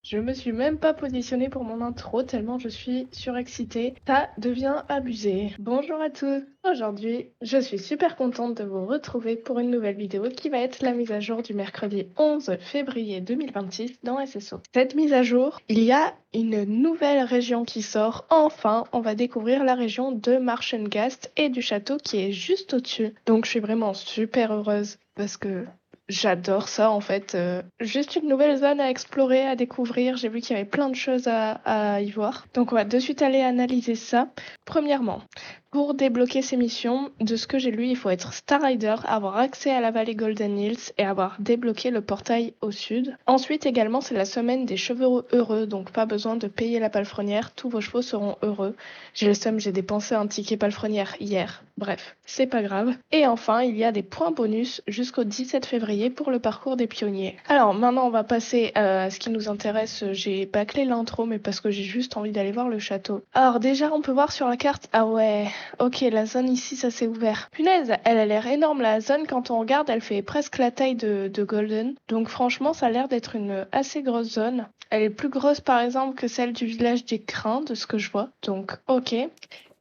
Je me suis même pas positionnée pour mon intro tellement je suis surexcitée. Ça devient abusé. Bonjour à tous. Aujourd'hui, je suis super contente de vous retrouver pour une nouvelle vidéo qui va être la mise à jour du mercredi 11 février 2026 dans SSO. Cette mise à jour, il y a une nouvelle région qui sort. Enfin, on va découvrir la région de Marchengast et du château qui est juste au-dessus. Donc je suis vraiment super heureuse parce que j'adore ça en fait. Juste une nouvelle zone à explorer, à découvrir. J'ai vu qu'il y avait plein de choses à y voir. Donc on va de suite aller analyser ça. Premièrement, pour débloquer ces missions, de ce que j'ai lu, il faut être Star Rider, avoir accès à la vallée Golden Hills et avoir débloqué le portail au sud. Ensuite également, c'est la semaine des chevaux heureux, donc pas besoin de payer la palefrenière, tous vos chevaux seront heureux. J'ai le seum, j'ai dépensé un ticket palefrenière hier. Bref, c'est pas grave. Et enfin, il y a des points bonus jusqu'au 17 février pour le parcours des pionniers. Alors maintenant, on va passer à ce qui nous intéresse. J'ai bâclé l'intro, mais parce que j'ai juste envie d'aller voir le château. Alors déjà, on peut voir sur la carte... Ah ouais, ok, la zone ici, ça s'est ouvert. Punaise, elle a l'air énorme la zone. Quand on regarde, elle fait presque la taille de Golden. Donc franchement, ça a l'air d'être une assez grosse zone. Elle est plus grosse par exemple que celle du village des Crins, de ce que je vois. Donc ok.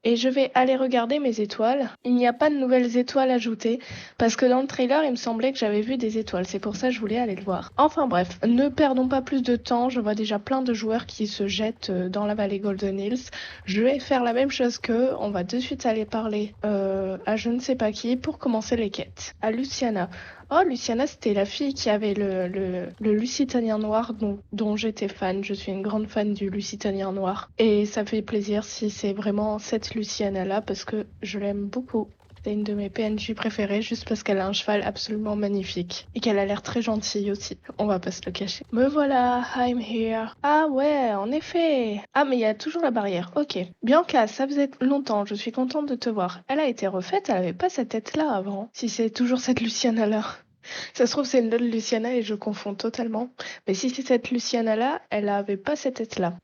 Et je vais aller regarder mes étoiles. Il n'y a pas de nouvelles étoiles ajoutées parce que dans le trailer, il me semblait que j'avais vu des étoiles. C'est pour ça que je voulais aller le voir. Enfin bref, ne perdons pas plus de temps. Je vois déjà plein de joueurs qui se jettent dans la vallée Golden Hills. Je vais faire la même chose qu'eux. On va de suite aller parler à je ne sais pas qui pour commencer les quêtes. À Luciana. Oh, Luciana, c'était la fille qui avait le Lucitanien noir dont j'étais fan. Je suis une grande fan du Lucitanien noir. Et ça fait plaisir si c'est vraiment cette Luciana-là parce que je l'aime beaucoup. C'est une de mes PNJ préférées juste parce qu'elle a un cheval absolument magnifique. Et qu'elle a l'air très gentille aussi. On va pas se le cacher. Me voilà, I'm here. Ah ouais, en effet. Ah, mais il y a toujours la barrière. Ok. Bianca, ça faisait longtemps. Je suis contente de te voir. Elle a été refaite, elle avait pas cette tête-là avant. Si c'est toujours cette Luciana-là. Ça se trouve, c'est une autre Luciana et je confonds totalement. Mais si c'est cette Luciana-là, elle avait pas cette tête-là.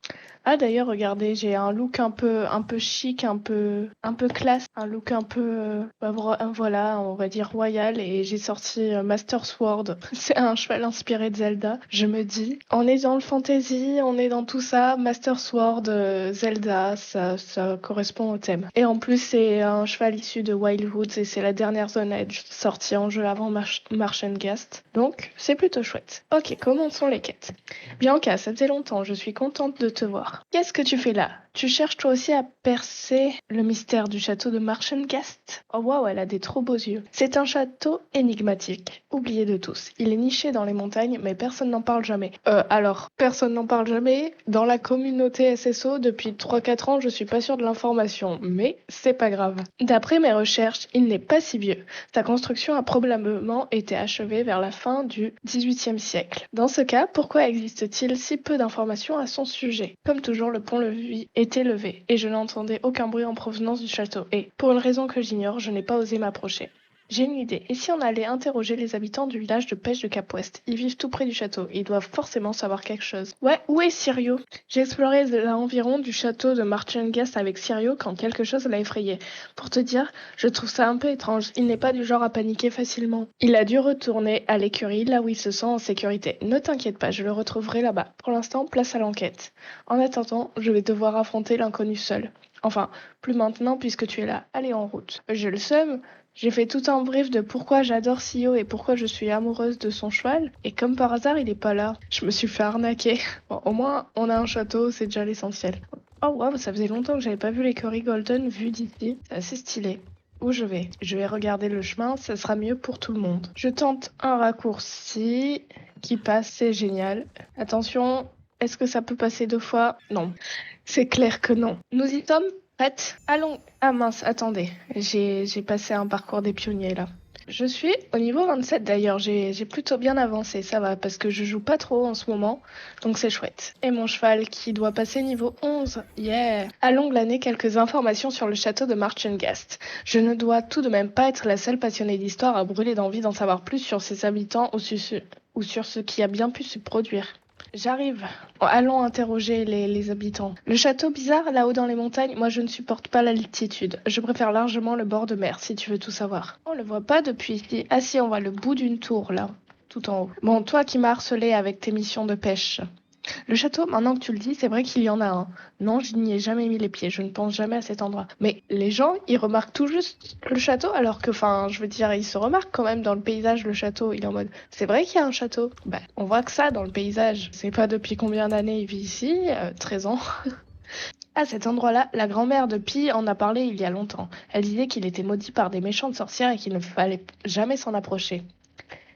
Ah d'ailleurs, regardez, j'ai un look un peu chic, un peu classe, un look un peu, voilà, on va dire royal. Et j'ai sorti Master Sword. C'est un cheval inspiré de Zelda. Je me dis, on est dans le fantasy, on est dans tout ça. Master Sword, Zelda, ça correspond au thème. Et en plus, c'est un cheval issu de Wildwoods et c'est la dernière zone à être sortie en jeu avant Marchengast. Donc, c'est plutôt chouette. Ok, commençons les quêtes. Bianca, ça faisait longtemps, je suis contente de te voir. Qu'est-ce que tu fais là? Tu cherches toi aussi à percer le mystère du château de Marchengast? Oh waouh, elle a des trop beaux yeux. C'est un château énigmatique, oublié de tous. Il est niché dans les montagnes, mais personne n'en parle jamais. Alors, personne n'en parle jamais. Dans la communauté SSO, depuis 3-4 ans, je suis pas sûre de l'information, mais c'est pas grave. D'après mes recherches, il n'est pas si vieux. Sa construction a probablement été achevée vers la fin du XVIIIe siècle. Dans ce cas, pourquoi existe-t-il si peu d'informations à son sujet? Comme toujours, le pont-levis était levé, et je n'entendais aucun bruit en provenance du château. Et, pour une raison que j'ignore, je n'ai pas osé m'approcher. J'ai une idée. Et si on allait interroger les habitants du village de pêche de Cap-Ouest? Ils vivent tout près du château. Ils doivent forcément savoir quelque chose. Ouais, où est Sirio? J'ai exploré l'environ du château de Marchengast avec Sirio quand quelque chose l'a effrayé. Pour te dire, je trouve ça un peu étrange. Il n'est pas du genre à paniquer facilement. Il a dû retourner à l'écurie, là où il se sent en sécurité. Ne t'inquiète pas, je le retrouverai là-bas. Pour l'instant, place à l'enquête. En attendant, je vais devoir affronter l'inconnu seul. Enfin, plus maintenant puisque tu es là. Allez, en route. J'ai le seum. J'ai fait tout un brief de pourquoi j'adore Sio et pourquoi je suis amoureuse de son cheval. Et comme par hasard, il est pas là. Je me suis fait arnaquer. Bon, au moins, on a un château, c'est déjà l'essentiel. Oh waouh, ça faisait longtemps que j'avais pas vu l'écurie Golden vue d'ici. C'est assez stylé. Où je vais? Je vais regarder le chemin, ça sera mieux pour tout le monde. Je tente un raccourci qui passe, c'est génial. Attention, est-ce que ça peut passer 2 fois? Non. C'est clair que non. Nous y sommes? Prête? Allons. Ah mince, attendez. J'ai passé un parcours des pionniers là. Je suis au niveau 27 d'ailleurs, j'ai plutôt bien avancé, ça va, parce que je joue pas trop en ce moment, donc c'est chouette. Et mon cheval qui doit passer niveau 11, yeah! Allons glaner quelques informations sur le château de Marchengast. Je ne dois tout de même pas être la seule passionnée d'histoire à brûler d'envie d'en savoir plus sur ses habitants ou sur ce qui a bien pu se produire. J'arrive. Allons interroger les habitants. Le château bizarre, là-haut dans les montagnes, moi je ne supporte pas l'altitude. Je préfère largement le bord de mer, si tu veux tout savoir. On le voit pas depuis ici. Ah si, on voit le bout d'une tour, là. Tout en haut. Bon, toi qui m'as harcelé avec tes missions de pêche. Le château, maintenant que tu le dis, c'est vrai qu'il y en a un. Non, je n'y ai jamais mis les pieds, je ne pense jamais à cet endroit. Mais les gens, ils remarquent tout juste le château, alors que, enfin, je veux dire, ils se remarquent quand même dans le paysage, le château. Il est en mode, c'est vrai qu'il y a un château. Bah, on voit que ça dans le paysage. C'est pas depuis combien d'années il vit ici, 13 ans. À cet endroit-là, la grand-mère de Pi en a parlé il y a longtemps. Elle disait qu'il était maudit par des méchantes sorcières et qu'il ne fallait jamais s'en approcher.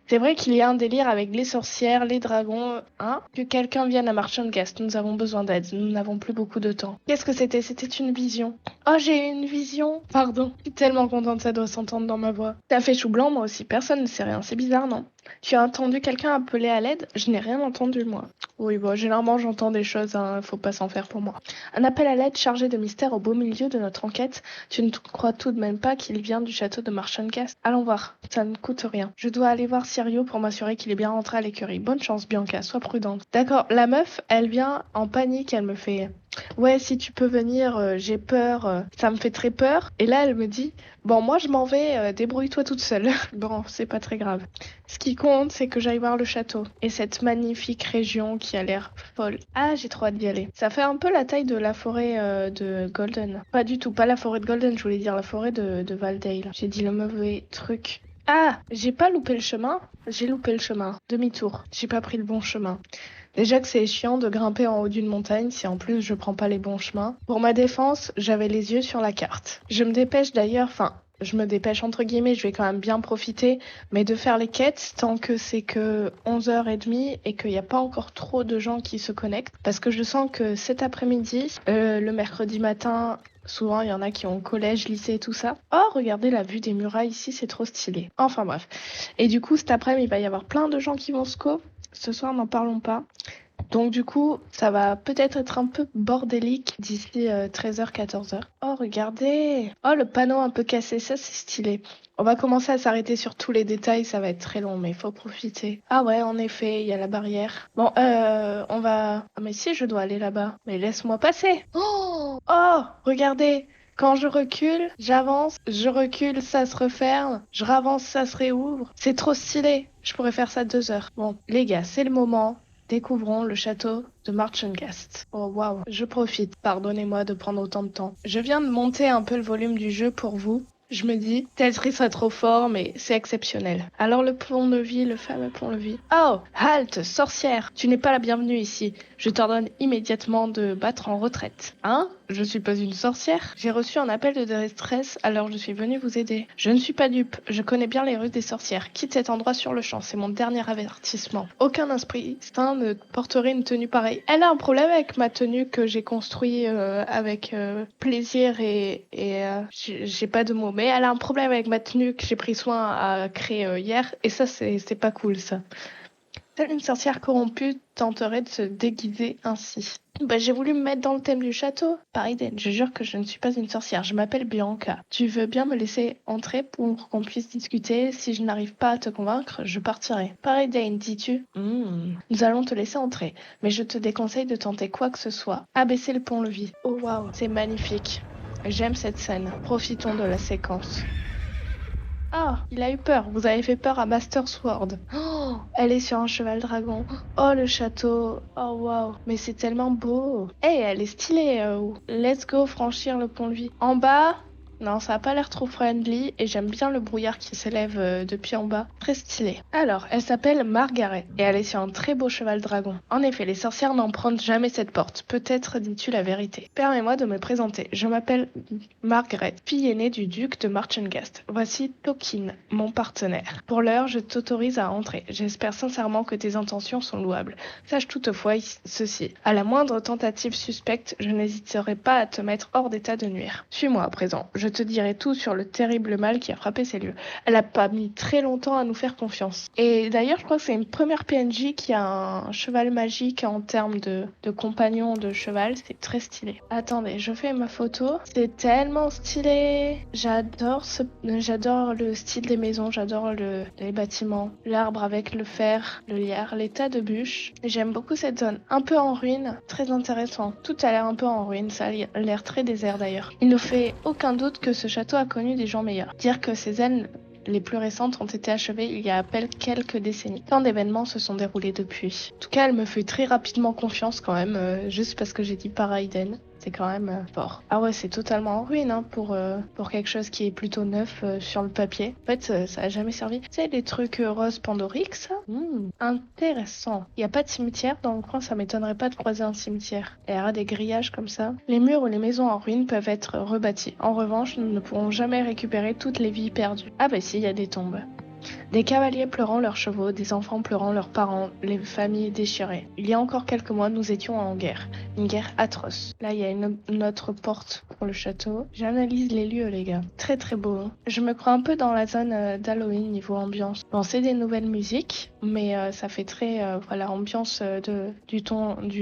C'est vrai qu'il y a un délire avec les sorcières, les dragons, hein. Que quelqu'un vienne à Marchangast, nous avons besoin d'aide, nous n'avons plus beaucoup de temps. Qu'est-ce que c'était? C'était une vision. Oh, j'ai eu une vision. Pardon, je suis tellement contente, ça doit s'entendre dans ma voix. T'as fait chou blanc, moi aussi, personne ne sait rien, c'est bizarre, non? Tu as entendu quelqu'un appeler à l'aide? Je n'ai rien entendu, moi. Oui, bon, généralement j'entends des choses, hein, faut pas s'en faire pour moi. Un appel à l'aide chargé de mystère au beau milieu de notre enquête. Tu ne crois tout de même pas qu'il vient du château de Marchangast? Allons voir, ça ne coûte rien. Je dois aller voir Sirio pour m'assurer qu'il est bien rentré à l'écurie. Bonne chance, Bianca, sois prudente. D'accord, la meuf, elle vient en panique, elle me fait... Ouais, si tu peux venir, j'ai peur, ça me fait très peur. Et là, elle me dit, bon, moi je m'en vais, débrouille-toi toute seule. Bon, c'est pas très grave. Ce qui compte, c'est que j'aille voir le château et cette magnifique région qui a l'air folle. Ah, j'ai trop hâte d'y aller. Ça fait un peu la taille de la forêt de Golden. Pas du tout, pas la forêt de Golden, je voulais dire la forêt de Valdale. J'ai dit le mauvais truc. Ah, j'ai pas loupé le chemin. J'ai loupé le chemin. Demi-tour. J'ai pas pris le bon chemin. Déjà que c'est chiant de grimper en haut d'une montagne si en plus je prends pas les bons chemins. Pour ma défense, j'avais les yeux sur la carte. Je me dépêche d'ailleurs, enfin, je me dépêche entre guillemets, je vais quand même bien profiter, mais de faire les quêtes tant que c'est que 11h30 et qu'il n'y a pas encore trop de gens qui se connectent. Parce que je sens que cet après-midi, le mercredi matin, souvent, il y en a qui ont collège, lycée et tout ça. Oh, regardez la vue des murailles ici, c'est trop stylé. Enfin bref. Et du coup, cet après-midi, il va y avoir plein de gens qui vont se co. Ce soir, n'en parlons pas. Donc du coup, ça va peut-être être un peu bordélique d'ici 13h, 14h. Oh, regardez! Oh, le panneau un peu cassé, ça c'est stylé. On va commencer à s'arrêter sur tous les détails, ça va être très long, mais il faut profiter. Ah ouais, en effet, il y a la barrière. Bon, on va... Ah mais si, je dois aller là-bas. Mais laisse-moi passer! Oh! Oh! Regardez! Quand je recule, j'avance, je recule, ça se referme, je ravance, ça se réouvre. C'est trop stylé. Je pourrais faire ça 2 heures. Bon, les gars, c'est le moment. Découvrons le château de Marchangast. Oh waouh, je profite. Pardonnez-moi de prendre autant de temps. Je viens de monter un peu le volume du jeu pour vous. Je me dis, peut-être il serait trop fort, mais c'est exceptionnel. Alors le pont-levis, le fameux pont-levis. Oh, halte, sorcière, tu n'es pas la bienvenue ici. Je t'ordonne immédiatement de battre en retraite. Hein? Je suis pas une sorcière. J'ai reçu un appel de détresse, alors je suis venue vous aider. Je ne suis pas dupe, je connais bien les ruses des sorcières. Quitte cet endroit sur le champ, c'est mon dernier avertissement. Aucun esprit sain ne porterait une tenue pareille. Elle a un problème avec ma tenue que j'ai construite avec plaisir et j'ai pas de mots. Mais elle a un problème avec ma tenue que j'ai pris soin à créer hier, et ça c'est pas cool ça. Seule une sorcière corrompue tenterait de se déguiser ainsi. Bah, j'ai voulu me mettre dans le thème du château. Pareil, je jure que je ne suis pas une sorcière. Je m'appelle Bianca. Tu veux bien me laisser entrer pour qu'on puisse discuter? Si je n'arrive pas à te convaincre, je partirai. Pareil, Dane, dis-tu? Nous allons te laisser entrer, mais je te déconseille de tenter quoi que ce soit. Abaisser le pont-levis. Oh waouh, c'est magnifique. J'aime cette scène. Profitons de la séquence. Ah, il a eu peur. Vous avez fait peur à Master Sword. Oh, elle est sur un cheval dragon. Oh, le château. Oh, waouh. Mais c'est tellement beau. Hey, elle est stylée. Let's go franchir le pont-levis. En bas. Non, ça a pas l'air trop friendly et j'aime bien le brouillard qui s'élève depuis en bas. Très stylé. Alors, elle s'appelle Margaret et elle est sur un très beau cheval dragon. En effet, les sorcières n'empruntent jamais cette porte. Peut-être dis-tu la vérité. Permets-moi de me présenter. Je m'appelle Margaret, fille aînée du duc de Marchangast. Voici Tokin, mon partenaire. Pour l'heure, je t'autorise à entrer. J'espère sincèrement que tes intentions sont louables. Sache toutefois ceci. À la moindre tentative suspecte, je n'hésiterai pas à te mettre hors d'état de nuire. Suis-moi à présent. Je te dirai tout sur le terrible mal qui a frappé ces lieux. Elle a pas mis très longtemps à nous faire confiance. Et d'ailleurs, je crois que c'est une première PNJ qui a un cheval magique en termes de compagnon de cheval. C'est très stylé. Attendez, je fais ma photo. C'est tellement stylé. J'adore le style des maisons. J'adore les bâtiments. L'arbre avec le fer, le lierre, les tas de bûches. J'aime beaucoup cette zone. Un peu en ruine. Très intéressant. Tout a l'air un peu en ruine. Ça a l'air très désert d'ailleurs. Il ne fait aucun doute que ce château a connu des gens meilleurs. Dire que ces ailes Les plus récentes ont été achevées il y a à peine quelques décennies. Tant d'événements se sont déroulés depuis. En tout cas, elle me fait très rapidement confiance quand même, juste parce que j'ai dit Paraiden. C'est quand même fort. Ah ouais, c'est totalement en ruine hein, pour quelque chose qui est plutôt neuf sur le papier. En fait, ça a jamais servi. Tu sais, les trucs roses Pandorique, ça intéressant. Il n'y a pas de cimetière dans le coin, ça m'étonnerait pas de croiser un cimetière. Il y aura des grillages comme ça. Les murs ou les maisons en ruine peuvent être rebâtis. En revanche, nous ne pourrons jamais récupérer toutes les vies perdues. Ah bah si, il y a des tombes. Des cavaliers pleurant leurs chevaux, des enfants pleurant leurs parents, les familles déchirées. Il y a encore quelques mois, nous étions en guerre. Une guerre atroce. Là, il y a une autre porte pour le château. J'analyse les lieux, les gars. Très très beau. Hein. Je me crois un peu dans la zone d'Halloween niveau ambiance. Bon, c'est des nouvelles musiques, mais ça fait très, voilà, ambiance du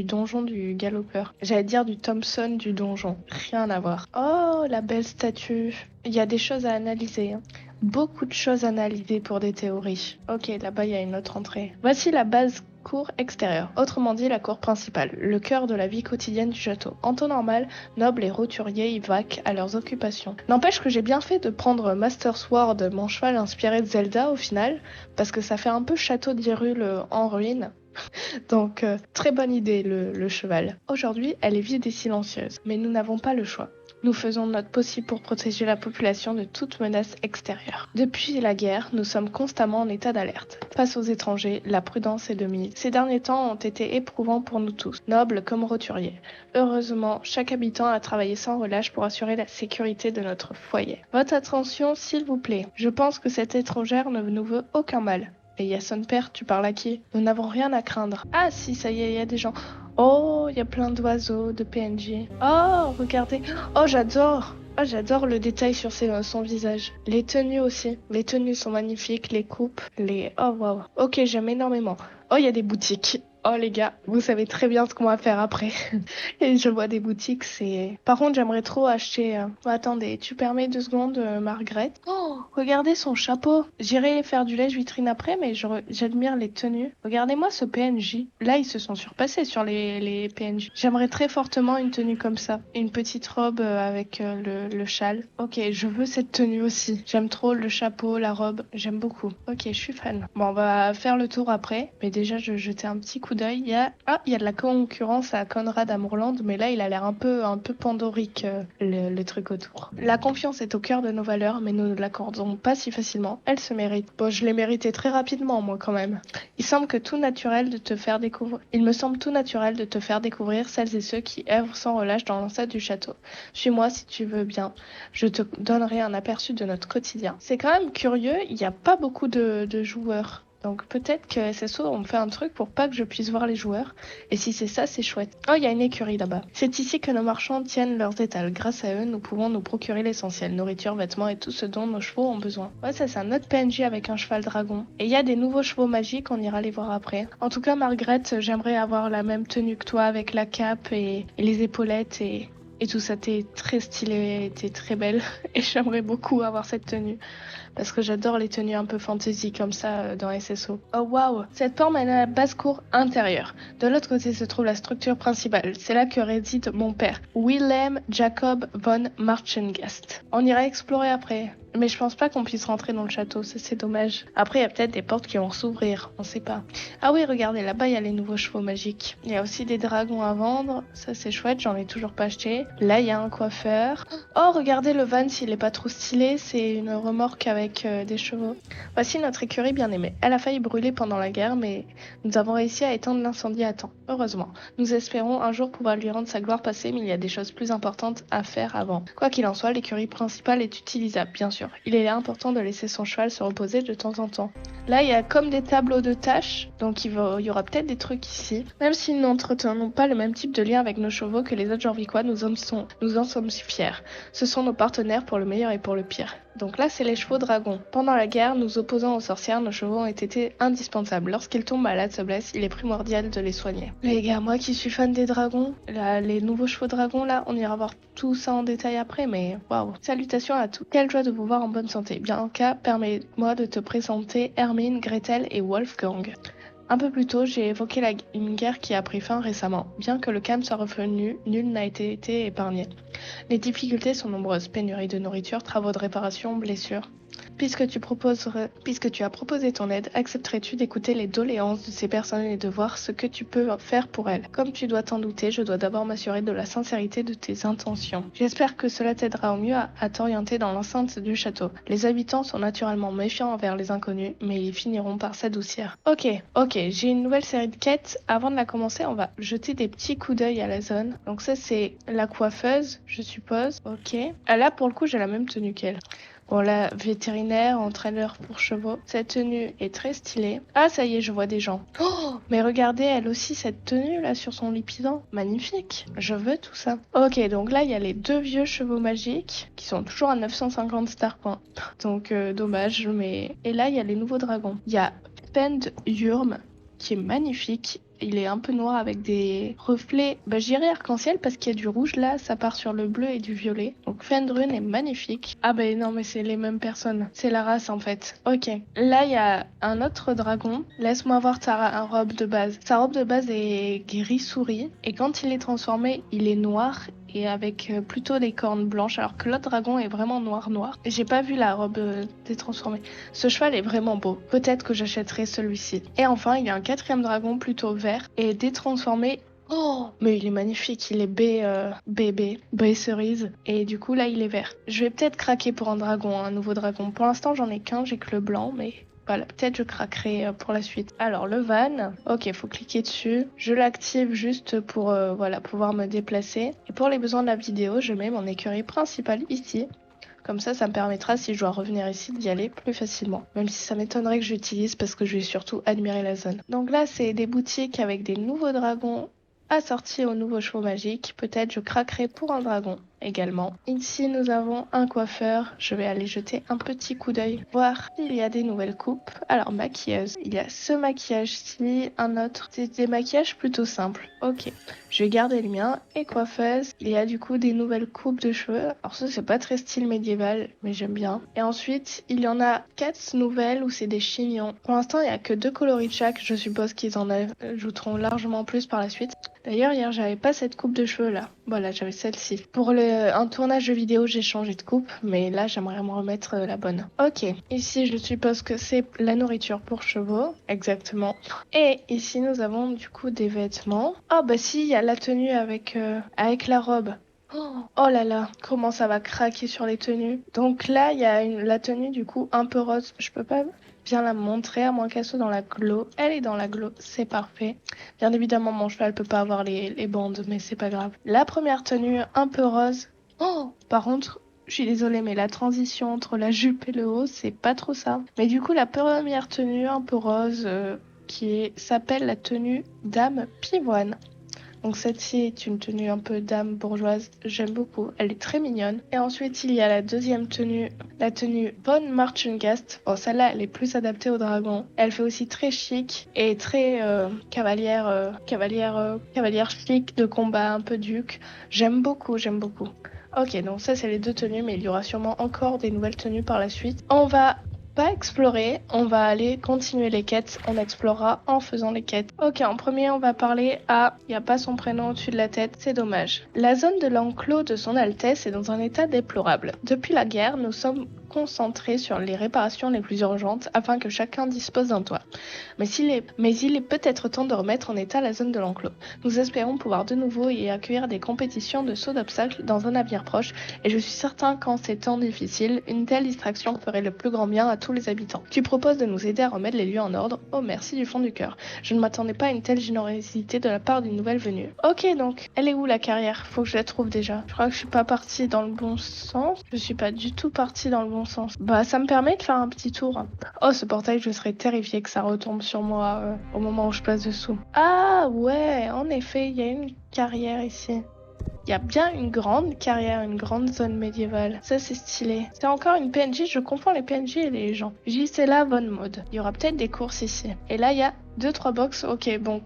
donjon du galopeur. J'allais dire du Thompson du donjon. Rien à voir. Oh, la belle statue. Il y a des choses à analyser. Hein. Beaucoup de choses à analyser pour des théories. Ok, là-bas, il y a une autre entrée. Voici la base cour extérieure, autrement dit la cour principale, le cœur de la vie quotidienne du château. En temps normal, nobles et roturiers y vaquent à leurs occupations. N'empêche que j'ai bien fait de prendre Master Sword, mon cheval inspiré de Zelda au final, parce que ça fait un peu château d'Hyrule en ruine. Donc, très bonne idée le cheval. Aujourd'hui, elle est vide et silencieuse, mais nous n'avons pas le choix. Nous faisons notre possible pour protéger la population de toute menace extérieure. Depuis la guerre, nous sommes constamment en état d'alerte. Face aux étrangers, la prudence est de mise. Ces derniers temps ont été éprouvants pour nous tous, nobles comme roturiers. Heureusement, chaque habitant a travaillé sans relâche pour assurer la sécurité de notre foyer. Votre attention, s'il vous plaît. Je pense que cette étrangère ne nous veut aucun mal. Et Yason Père, tu parles à qui? Nous n'avons rien à craindre. Ah si, ça y est, il y a des gens. Oh, il y a plein d'oiseaux, de PNJ. Oh, regardez. Oh, j'adore. Oh, j'adore le détail sur son visage. Les tenues aussi. Les tenues sont magnifiques, les coupes, les... Oh, waouh. Ok, j'aime énormément. Oh, il y a des boutiques. Oh les gars, vous savez très bien ce qu'on va faire après. Et je vois des boutiques, c'est... Par contre, j'aimerais trop acheter... attendez, tu permets 2 secondes, Margaret? Oh, regardez son chapeau. J'irai faire du lèche-vitrine après, mais j'admire les tenues. Regardez-moi ce PNJ. Là, ils se sont surpassés sur les PNJ. J'aimerais très fortement une tenue comme ça. Une petite robe avec le châle. Ok, je veux cette tenue aussi. J'aime trop le chapeau, la robe. J'aime beaucoup. Ok, je suis fan. Bon, on va faire le tour après. Mais déjà, je jetais un petit coup d'œil. Il y a de la concurrence à Conrad Amourland, mais là, il a l'air un peu pandorique, le truc autour. La confiance est au cœur de nos valeurs, mais nous ne l'accordons pas si facilement. Elle se mérite. Bon, je l'ai mérité très rapidement, moi, quand même. Il me semble tout naturel de te faire découvrir celles et ceux qui œuvrent sans relâche dans l'enceinte du château. Suis-moi si tu veux bien. Je te donnerai un aperçu de notre quotidien. C'est quand même curieux, il n'y a pas beaucoup de joueurs. Donc peut-être que SSO ont fait un truc pour pas que je puisse voir les joueurs. Et si c'est ça, c'est chouette. Oh, il y a une écurie là-bas. C'est ici que nos marchands tiennent leurs étals. Grâce à eux, nous pouvons nous procurer l'essentiel. Nourriture, vêtements et tout ce dont nos chevaux ont besoin. Ouais, ça c'est un autre PNJ avec un cheval dragon. Et il y a des nouveaux chevaux magiques, on ira les voir après. En tout cas, Margaret, j'aimerais avoir la même tenue que toi avec la cape et les épaulettes et tout ça. T'es très stylée, t'es très belle. Et j'aimerais beaucoup avoir cette tenue. Parce que j'adore les tenues un peu fantasy comme ça dans SSO. Oh waouh! Cette porte mène à la basse-cour intérieure. De l'autre côté se trouve la structure principale. C'est là que réside mon père, Wilhelm Jacob von Marchengast. On ira explorer après. Mais je pense pas qu'on puisse rentrer dans le château, ça c'est dommage. Après, il y a peut-être des portes qui vont s'ouvrir, on sait pas. Ah oui, regardez, là-bas, il y a les nouveaux chevaux magiques. Il y a aussi des dragons à vendre, ça c'est chouette, j'en ai toujours pas acheté. Là, il y a un coiffeur. Oh, regardez le van, s'il est pas trop stylé, c'est une remorque avec des chevaux. Voici notre écurie bien aimée. Elle a failli brûler pendant la guerre, mais nous avons réussi à éteindre l'incendie à temps. Heureusement. Nous espérons un jour pouvoir lui rendre sa gloire passée, mais il y a des choses plus importantes à faire avant. Quoi qu'il en soit, l'écurie principale est utilisable, bien sûr. Il est important de laisser son cheval se reposer de temps en temps. Là, il y a comme des tableaux de tâches, donc il y aura peut-être des trucs ici. Même si nous n'entretenons pas le même type de lien avec nos chevaux que les autres Jorviquois, nous en sommes fiers. Ce sont nos partenaires pour le meilleur et pour le pire. Donc là, c'est les chevaux dragons. Pendant la guerre, nous opposant aux sorcières, nos chevaux ont été indispensables. Lorsqu'ils tombent malades, se blessent, il est primordial de les soigner. Les gars, moi qui suis fan des dragons, là, les nouveaux chevaux dragons, là, on ira voir tout ça en détail après, mais waouh. Salutations à tous. Quelle joie de vous voir en bonne santé. Bianca, permets-moi de te présenter Hermine, Gretel et Wolfgang. Un peu plus tôt, j'ai évoqué une guerre qui a pris fin récemment. Bien que le calme soit revenu, nul n'a été épargné. Les difficultés sont nombreuses, pénurie de nourriture, travaux de réparation, blessures. puisque tu as proposé ton aide, accepterais-tu d'écouter les doléances de ces personnes et de voir ce que tu peux faire pour elles? Comme tu dois t'en douter, je dois d'abord m'assurer de la sincérité de tes intentions. J'espère que cela t'aidera au mieux à t'orienter dans l'enceinte du château. Les habitants sont naturellement méfiants envers les inconnus, mais ils finiront par s'adoucir. Ok, j'ai une nouvelle série de quêtes. Avant de la commencer, on va jeter des petits coups d'œil à la zone. Donc ça, c'est la coiffeuse, je suppose. Ok. Ah, là, pour le coup, j'ai la même tenue qu'elle. Bon, là, vétérinaire, entraîneur pour chevaux. Cette tenue est très stylée. Ah, ça y est, je vois des gens. Oh, mais regardez, elle aussi, cette tenue là sur son lipidan. Magnifique. Je veux tout ça. Ok, donc là, il y a les 2 vieux chevaux magiques qui sont toujours à 950 star points. Donc, dommage, mais... Et là, il y a les nouveaux dragons. Il y a Fend Yurm qui est magnifique. Il est un peu noir avec des reflets, je dirais arc-en-ciel parce qu'il y a du rouge là, ça part sur le bleu et du violet. Donc Fendrun est magnifique. Ah non mais c'est les mêmes personnes, c'est la race en fait. Ok, là il y a un autre dragon. Laisse-moi voir sa robe de base. Sa robe de base est gris-souris et quand il est transformé, il est noir et avec plutôt des cornes blanches alors que l'autre dragon est vraiment noir. J'ai pas vu la robe détransformée. Ce cheval est vraiment beau. Peut-être que j'achèterai celui-ci. Et enfin, il y a un 4e dragon plutôt vert et détransformé. Oh, mais il est magnifique, il est B cerise et du coup là il est vert. Je vais peut-être craquer pour un dragon, un nouveau dragon. Pour l'instant j'en ai qu'un, j'ai que le blanc mais... Voilà, peut-être je craquerai pour la suite. Alors, le van. Ok, faut cliquer dessus. Je l'active juste pour pouvoir me déplacer. Et pour les besoins de la vidéo, je mets mon écurie principale ici. Comme ça me permettra, si je dois revenir ici, d'y aller plus facilement. Même si ça m'étonnerait que j'utilise parce que je vais surtout admirer la zone. Donc là, c'est des boutiques avec des nouveaux dragons assortis aux nouveaux chevaux magiques. Peut-être je craquerai pour un dragon également. Ici, nous avons un coiffeur. Je vais aller jeter un petit coup d'œil, voir s'il y a des nouvelles coupes. Alors, maquilleuse. Il y a ce maquillage-ci, un autre. C'est des maquillages plutôt simples. Ok, je vais garder le mien. Et coiffeuse, il y a du coup des nouvelles coupes de cheveux. Alors ça, c'est pas très style médiéval, mais j'aime bien. Et ensuite, il y en a 4 nouvelles où c'est des chignons. Pour l'instant, il y a que 2 coloris de chaque. Je suppose qu'ils en ajouteront largement plus par la suite. D'ailleurs, hier, j'avais pas cette coupe de cheveux là. Voilà, j'avais celle-ci. Pour un tournage de vidéo, j'ai changé de coupe, mais là, j'aimerais me remettre la bonne. Ok, ici, je suppose que c'est la nourriture pour chevaux, exactement. Et ici, nous avons du coup des vêtements. Oh, si, il y a la tenue avec la robe. Oh là là, comment ça va craquer sur les tenues. Donc là, il y a la tenue du coup un peu rose. Je peux pas bien la montrer à moins qu'elle soit dans la glow. Elle est dans la glow, c'est parfait. Bien évidemment, mon cheval peut pas avoir les bandes, mais c'est pas grave. La première tenue un peu rose. Oh, par contre, je suis désolée, mais la transition entre la jupe et le haut, c'est pas trop ça. Mais du coup, la première tenue un peu rose s'appelle la tenue Dame Pivoine. Donc celle-ci est une tenue un peu dame bourgeoise, j'aime beaucoup, elle est très mignonne. Et ensuite il y a la deuxième tenue, la tenue Von Marchengast. Bon celle-là elle est plus adaptée au dragon. Elle fait aussi très chic et très cavalière chic de combat, un peu duc. J'aime beaucoup. Ok, donc ça c'est les 2 tenues, mais il y aura sûrement encore des nouvelles tenues par la suite. On va pas explorer, on va aller continuer les quêtes, on explorera en faisant les quêtes. Ok, en premier on va parler il n'y a pas son prénom au-dessus de la tête, c'est dommage. La zone de l'enclos de son Altesse est dans un état déplorable. Depuis la guerre, nous sommes concentrés sur les réparations les plus urgentes afin que chacun dispose d'un toit. Mais il est peut-être temps de remettre en état la zone de l'enclos. Nous espérons pouvoir de nouveau y accueillir des compétitions de saut d'obstacles dans un avenir proche et je suis certain qu'en ces temps difficiles, une telle distraction ferait le plus grand bien à tous les habitants. Tu proposes de nous aider à remettre les lieux en ordre. Oh merci du fond du cœur. Je ne m'attendais pas à une telle générosité de la part d'une nouvelle venue. Ok donc, elle est où la carrière? Faut que je la trouve déjà. Je crois que je suis pas partie dans le bon sens. Je suis pas du tout partie dans le bon sens. Ça me permet de faire un petit tour. Oh ce portail, je serais terrifiée que ça retombe sur moi au moment où je passe dessous. Ah ouais, en effet, il y a une carrière ici. Il y a bien une grande carrière, une grande zone médiévale. Ça, c'est stylé. C'est encore une PNJ, je confonds les PNJ et les gens. Gisela Von Maud. Il y aura peut-être des courses ici. Et là, il y a 2-3 box, ok, bon,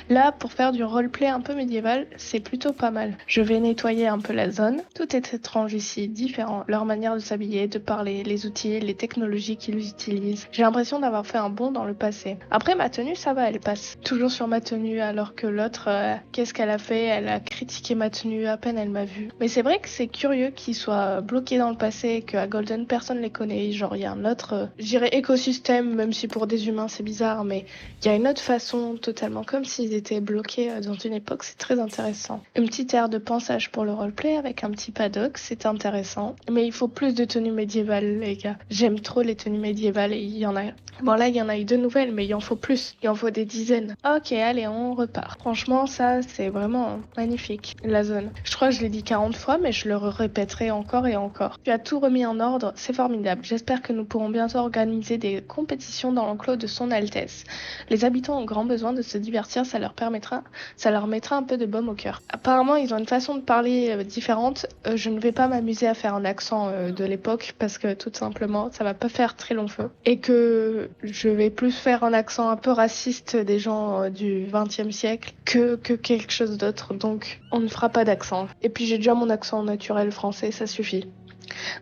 là, pour faire du roleplay un peu médiéval, c'est plutôt pas mal. Je vais nettoyer un peu la zone. Tout est étrange ici, différent. Leur manière de s'habiller, de parler, les outils, les technologies qu'ils utilisent. J'ai l'impression d'avoir fait un bond dans le passé. Après, ma tenue, ça va, elle passe. Toujours sur ma tenue, alors que l'autre, qu'est-ce qu'elle a fait? Elle a critiqué ma tenue, à peine elle m'a vue. Mais c'est vrai que c'est curieux qu'ils soient bloqués dans le passé et qu'à Golden, personne les connaît. Genre, il y a un autre, je dirais écosystème, même si pour des humains, c'est bizarre, mais il y a une autre façon, totalement comme s'ils étaient bloqués dans une époque, c'est très intéressant. Une petite aire de pensage pour le roleplay avec un petit paddock, c'est intéressant. Mais il faut plus de tenues médiévales, les gars. J'aime trop les tenues médiévales et il y en a... Bon là, il y en a eu 2 nouvelles, mais il en faut plus. Il en faut des dizaines. Ok, allez, on repart. Franchement, ça, c'est vraiment magnifique, la zone. Je crois que je l'ai dit 40 fois, mais je le répéterai encore et encore. Tu as tout remis en ordre, c'est formidable. J'espère que nous pourrons bientôt organiser des compétitions dans l'enclos de son Altesse. Les habitants ont grand besoin de se divertir, ça leur mettra un peu de baume au cœur. Apparemment, ils ont une façon de parler différente. Je ne vais pas m'amuser à faire un accent de l'époque parce que tout simplement, ça va pas faire très long feu. Et que je vais plus faire un accent un peu raciste des gens du XXe siècle que quelque chose d'autre. Donc, on ne fera pas d'accent. Et puis, j'ai déjà mon accent naturel français, ça suffit.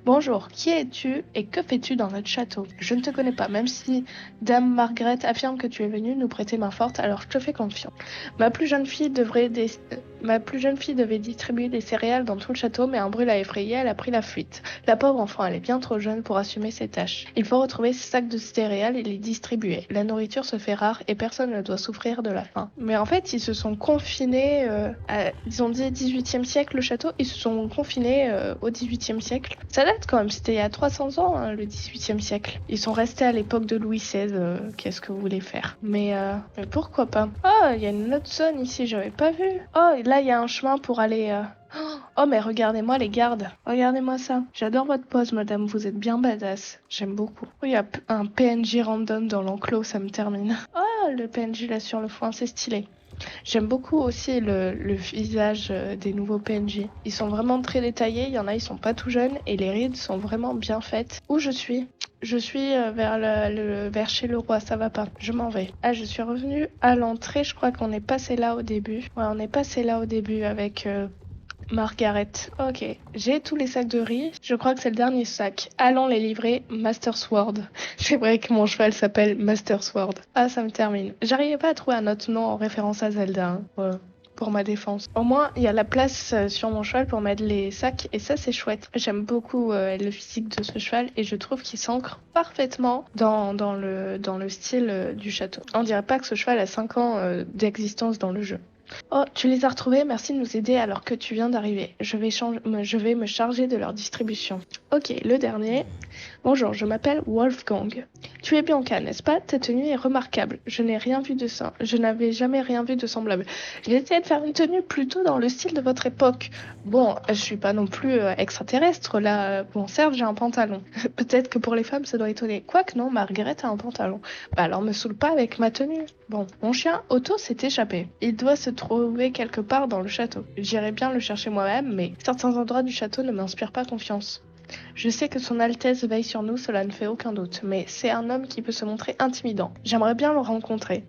Bonjour, qui es-tu et que fais-tu dans notre château? Je ne te connais pas, même si Dame Margaret affirme que tu es venue nous prêter main forte, alors je te fais confiance. Ma plus jeune fille devait distribuer des céréales dans tout le château, mais un bruit l'a effrayée, elle a pris la fuite. La pauvre enfant, elle est bien trop jeune pour assumer ses tâches. Il faut retrouver ces sacs de céréales et les distribuer. La nourriture se fait rare et personne ne doit souffrir de la faim. Mais en fait, ils se sont confinés ils ont dit 18e siècle le château, ils se sont confinés au 18e siècle. Ça date quand même, c'était il y a 300 ans, hein, le 18e siècle. Ils sont restés à l'époque de Louis XVI, qu'est-ce que vous voulez faire? Mais pourquoi pas? Oh, il y a une autre zone ici, j'avais pas vu. Oh, là, il y a un chemin pour aller... Oh, mais regardez-moi les gardes. Regardez-moi ça. J'adore votre pose, madame. Vous êtes bien badass. J'aime beaucoup. Oh, il y a un PNJ random dans l'enclos, ça me termine. Oh, le PNJ là sur le foin, c'est stylé. J'aime beaucoup aussi le visage des nouveaux PNJ. Ils sont vraiment très détaillés, il y en a, ils sont pas tout jeunes et les rides sont vraiment bien faites. Où je suis? Je suis vers chez le roi, ça va pas. Je m'en vais. Ah, je suis revenue à l'entrée, je crois qu'on est passé là au début. Ouais, on est passé là au début avec... Margaret. Ok, j'ai tous les sacs de riz. Je crois que c'est le dernier sac. Allons les livrer, Master Sword. C'est vrai que mon cheval s'appelle Master Sword. Ah, ça me termine. J'arrivais pas à trouver un autre nom en référence à Zelda. Hein. Voilà. Pour ma défense. Au moins, il y a la place sur mon cheval pour mettre les sacs et ça, c'est chouette. J'aime beaucoup le physique de ce cheval et je trouve qu'il s'ancre parfaitement dans le style du château. On dirait pas que ce cheval a 5 ans d'existence dans le jeu. Oh, tu les as retrouvés, merci de nous aider alors que tu viens d'arriver. Je vais me charger de leur distribution. Ok, le dernier. Bonjour, je m'appelle Wolfgang. Tu es Bianca, n'est-ce pas? Ta tenue est remarquable. Je n'avais jamais rien vu de semblable. J'ai essayé de faire une tenue plutôt dans le style de votre époque. Bon, je suis pas non plus extraterrestre là. Bon, certes, j'ai un pantalon. Peut-être que pour les femmes, ça doit étonner. Quoique non, Margaret a un pantalon. Bah alors me saoule pas avec ma tenue. Bon, mon chien Otto s'est échappé. Il doit se trouver quelque part dans le château. J'irai bien le chercher moi-même, mais certains endroits du château ne m'inspirent pas confiance. Je sais que son Altesse veille sur nous, cela ne fait aucun doute, mais c'est un homme qui peut se montrer intimidant. J'aimerais bien le rencontrer.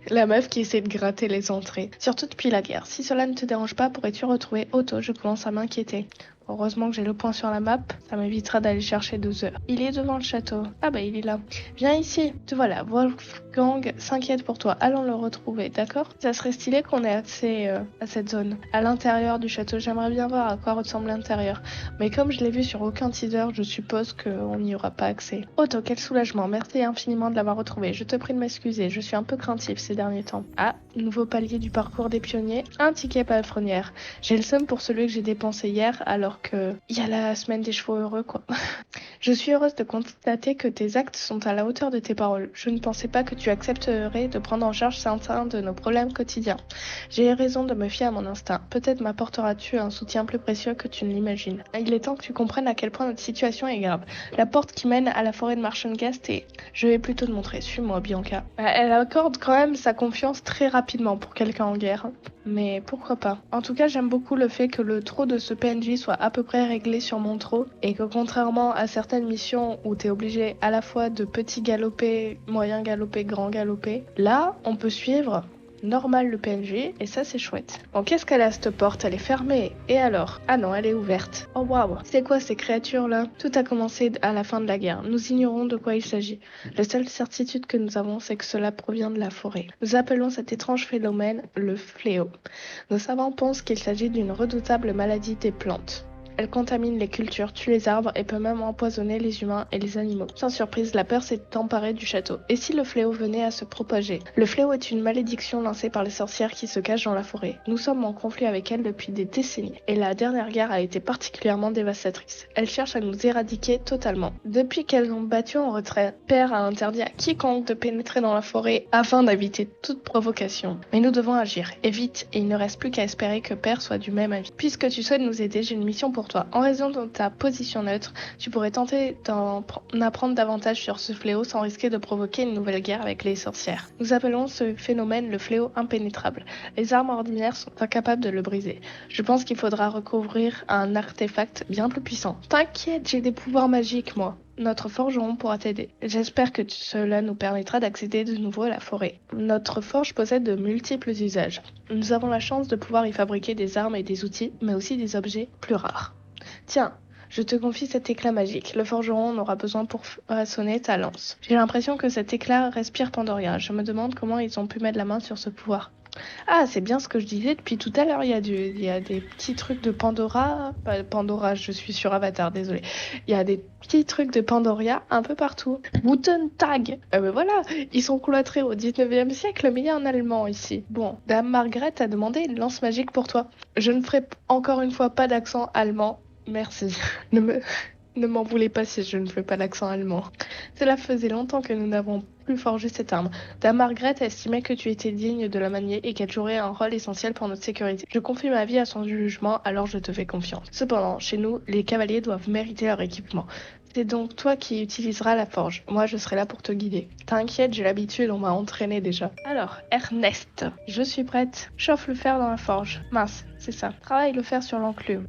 La meuf qui essaie de gratter les entrées. Surtout depuis la guerre. Si cela ne te dérange pas, pourrais-tu retrouver Otto? Je commence à m'inquiéter. Heureusement que j'ai le point sur la map, ça m'évitera d'aller chercher 2 heures. Il est devant le château. Ah bah il est là. Viens ici. Te voilà, Wolfgang s'inquiète pour toi. Allons le retrouver, d'accord? Ça serait stylé qu'on ait accès à cette zone. À l'intérieur du château, j'aimerais bien voir à quoi ressemble l'intérieur. Mais comme je l'ai vu sur aucun teaser, je suppose qu'on n'y aura pas accès. Otto, quel soulagement. Merci infiniment de l'avoir retrouvé. Je te prie de m'excuser, je suis un peu craintif ces derniers temps. Ah, nouveau palier du parcours des pionniers. Un ticket palefrenière. J'ai le seum pour celui que j'ai dépensé hier, alors que il y a la semaine des chevaux heureux quoi. Je suis heureuse de constater que tes actes sont à la hauteur de tes paroles. Je ne pensais pas que tu accepterais de prendre en charge certains de nos problèmes quotidiens. J'ai raison de me fier à mon instinct. Peut-être m'apporteras-tu un soutien plus précieux que tu ne l'imagines. Il est temps que tu comprennes à quel point notre situation est grave. La porte qui mène à la forêt de Marchengast et je vais plutôt te montrer. Suis-moi, Bianca. Elle accorde quand même sa confiance très rapidement pour quelqu'un en guerre. Mais pourquoi pas. En tout cas, j'aime beaucoup le fait que le trot de ce PNJ soit à peu près réglé sur mon trot et que contrairement à certaines missions où t'es obligé à la fois de petit galoper, moyen galoper, grand galoper, là on peut suivre normal le PNJ et ça c'est chouette. Bon, qu'est-ce qu'elle a cette porte? Elle est fermée. Et alors? Ah non, elle est ouverte. Oh waouh, c'est quoi ces créatures là? Tout a commencé à la fin de la guerre. Nous ignorons de quoi il s'agit. La seule certitude que nous avons, c'est que cela provient de la forêt. Nous appelons cet étrange phénomène le fléau. Nos savants pensent qu'il s'agit d'une redoutable maladie des plantes. Elle contamine les cultures, tue les arbres et peut même empoisonner les humains et les animaux. Sans surprise, la peur s'est emparée du château. Et si le fléau venait à se propager? Le fléau est une malédiction lancée par les sorcières qui se cachent dans la forêt. Nous sommes en conflit avec elles depuis des décennies. Et la dernière guerre a été particulièrement dévastatrice. Elles cherchent à nous éradiquer totalement. Depuis qu'elles ont battu en retrait, Père a interdit à quiconque de pénétrer dans la forêt afin d'éviter toute provocation. Mais nous devons agir, et vite, et il ne reste plus qu'à espérer que Père soit du même avis. Puisque tu souhaites nous aider, j'ai une mission pour toi. En raison de ta position neutre, tu pourrais tenter d'en apprendre davantage sur ce fléau sans risquer de provoquer une nouvelle guerre avec les sorcières. Nous appelons ce phénomène le fléau impénétrable. Les armes ordinaires sont incapables de le briser. Je pense qu'il faudra recouvrir un artefact bien plus puissant. T'inquiète, j'ai des pouvoirs magiques, moi. Notre forgeron pourra t'aider. J'espère que cela nous permettra d'accéder de nouveau à la forêt. Notre forge possède de multiples usages. Nous avons la chance de pouvoir y fabriquer des armes et des outils, mais aussi des objets plus rares. Tiens, je te confie cet éclat magique. Le forgeron en aura besoin pour façonner ta lance. J'ai l'impression que cet éclat respire Pandoria. Je me demande comment ils ont pu mettre la main sur ce pouvoir. Ah, c'est bien ce que je disais depuis tout à l'heure. Il y a des petits trucs de Pandora. Pas Pandora, je suis sur Avatar, désolé. Il y a des petits trucs de Pandoria un peu partout. Wooden Tag. Ben voilà, ils sont cloîtrés au 19e siècle, mais il y a un allemand ici. Bon, Dame Margaret a demandé une lance magique pour toi. Je ne ferai encore une fois pas d'accent allemand. Merci. Ne m'en voulez pas si je ne fais pas l'accent allemand. Cela faisait longtemps que nous n'avons plus forgé cette arme. Dame Margaret estimait que tu étais digne de la manier et qu'elle jouerait un rôle essentiel pour notre sécurité. Je confie ma vie à son jugement, alors je te fais confiance. Cependant, chez nous, les cavaliers doivent mériter leur équipement. C'est donc toi qui utiliseras la forge. Moi, je serai là pour te guider. T'inquiète, j'ai l'habitude, on m'a entraîné déjà. Alors, Ernest, je suis prête. Chauffe le fer dans la forge. Mince, c'est ça. Travaille le fer sur l'enclume.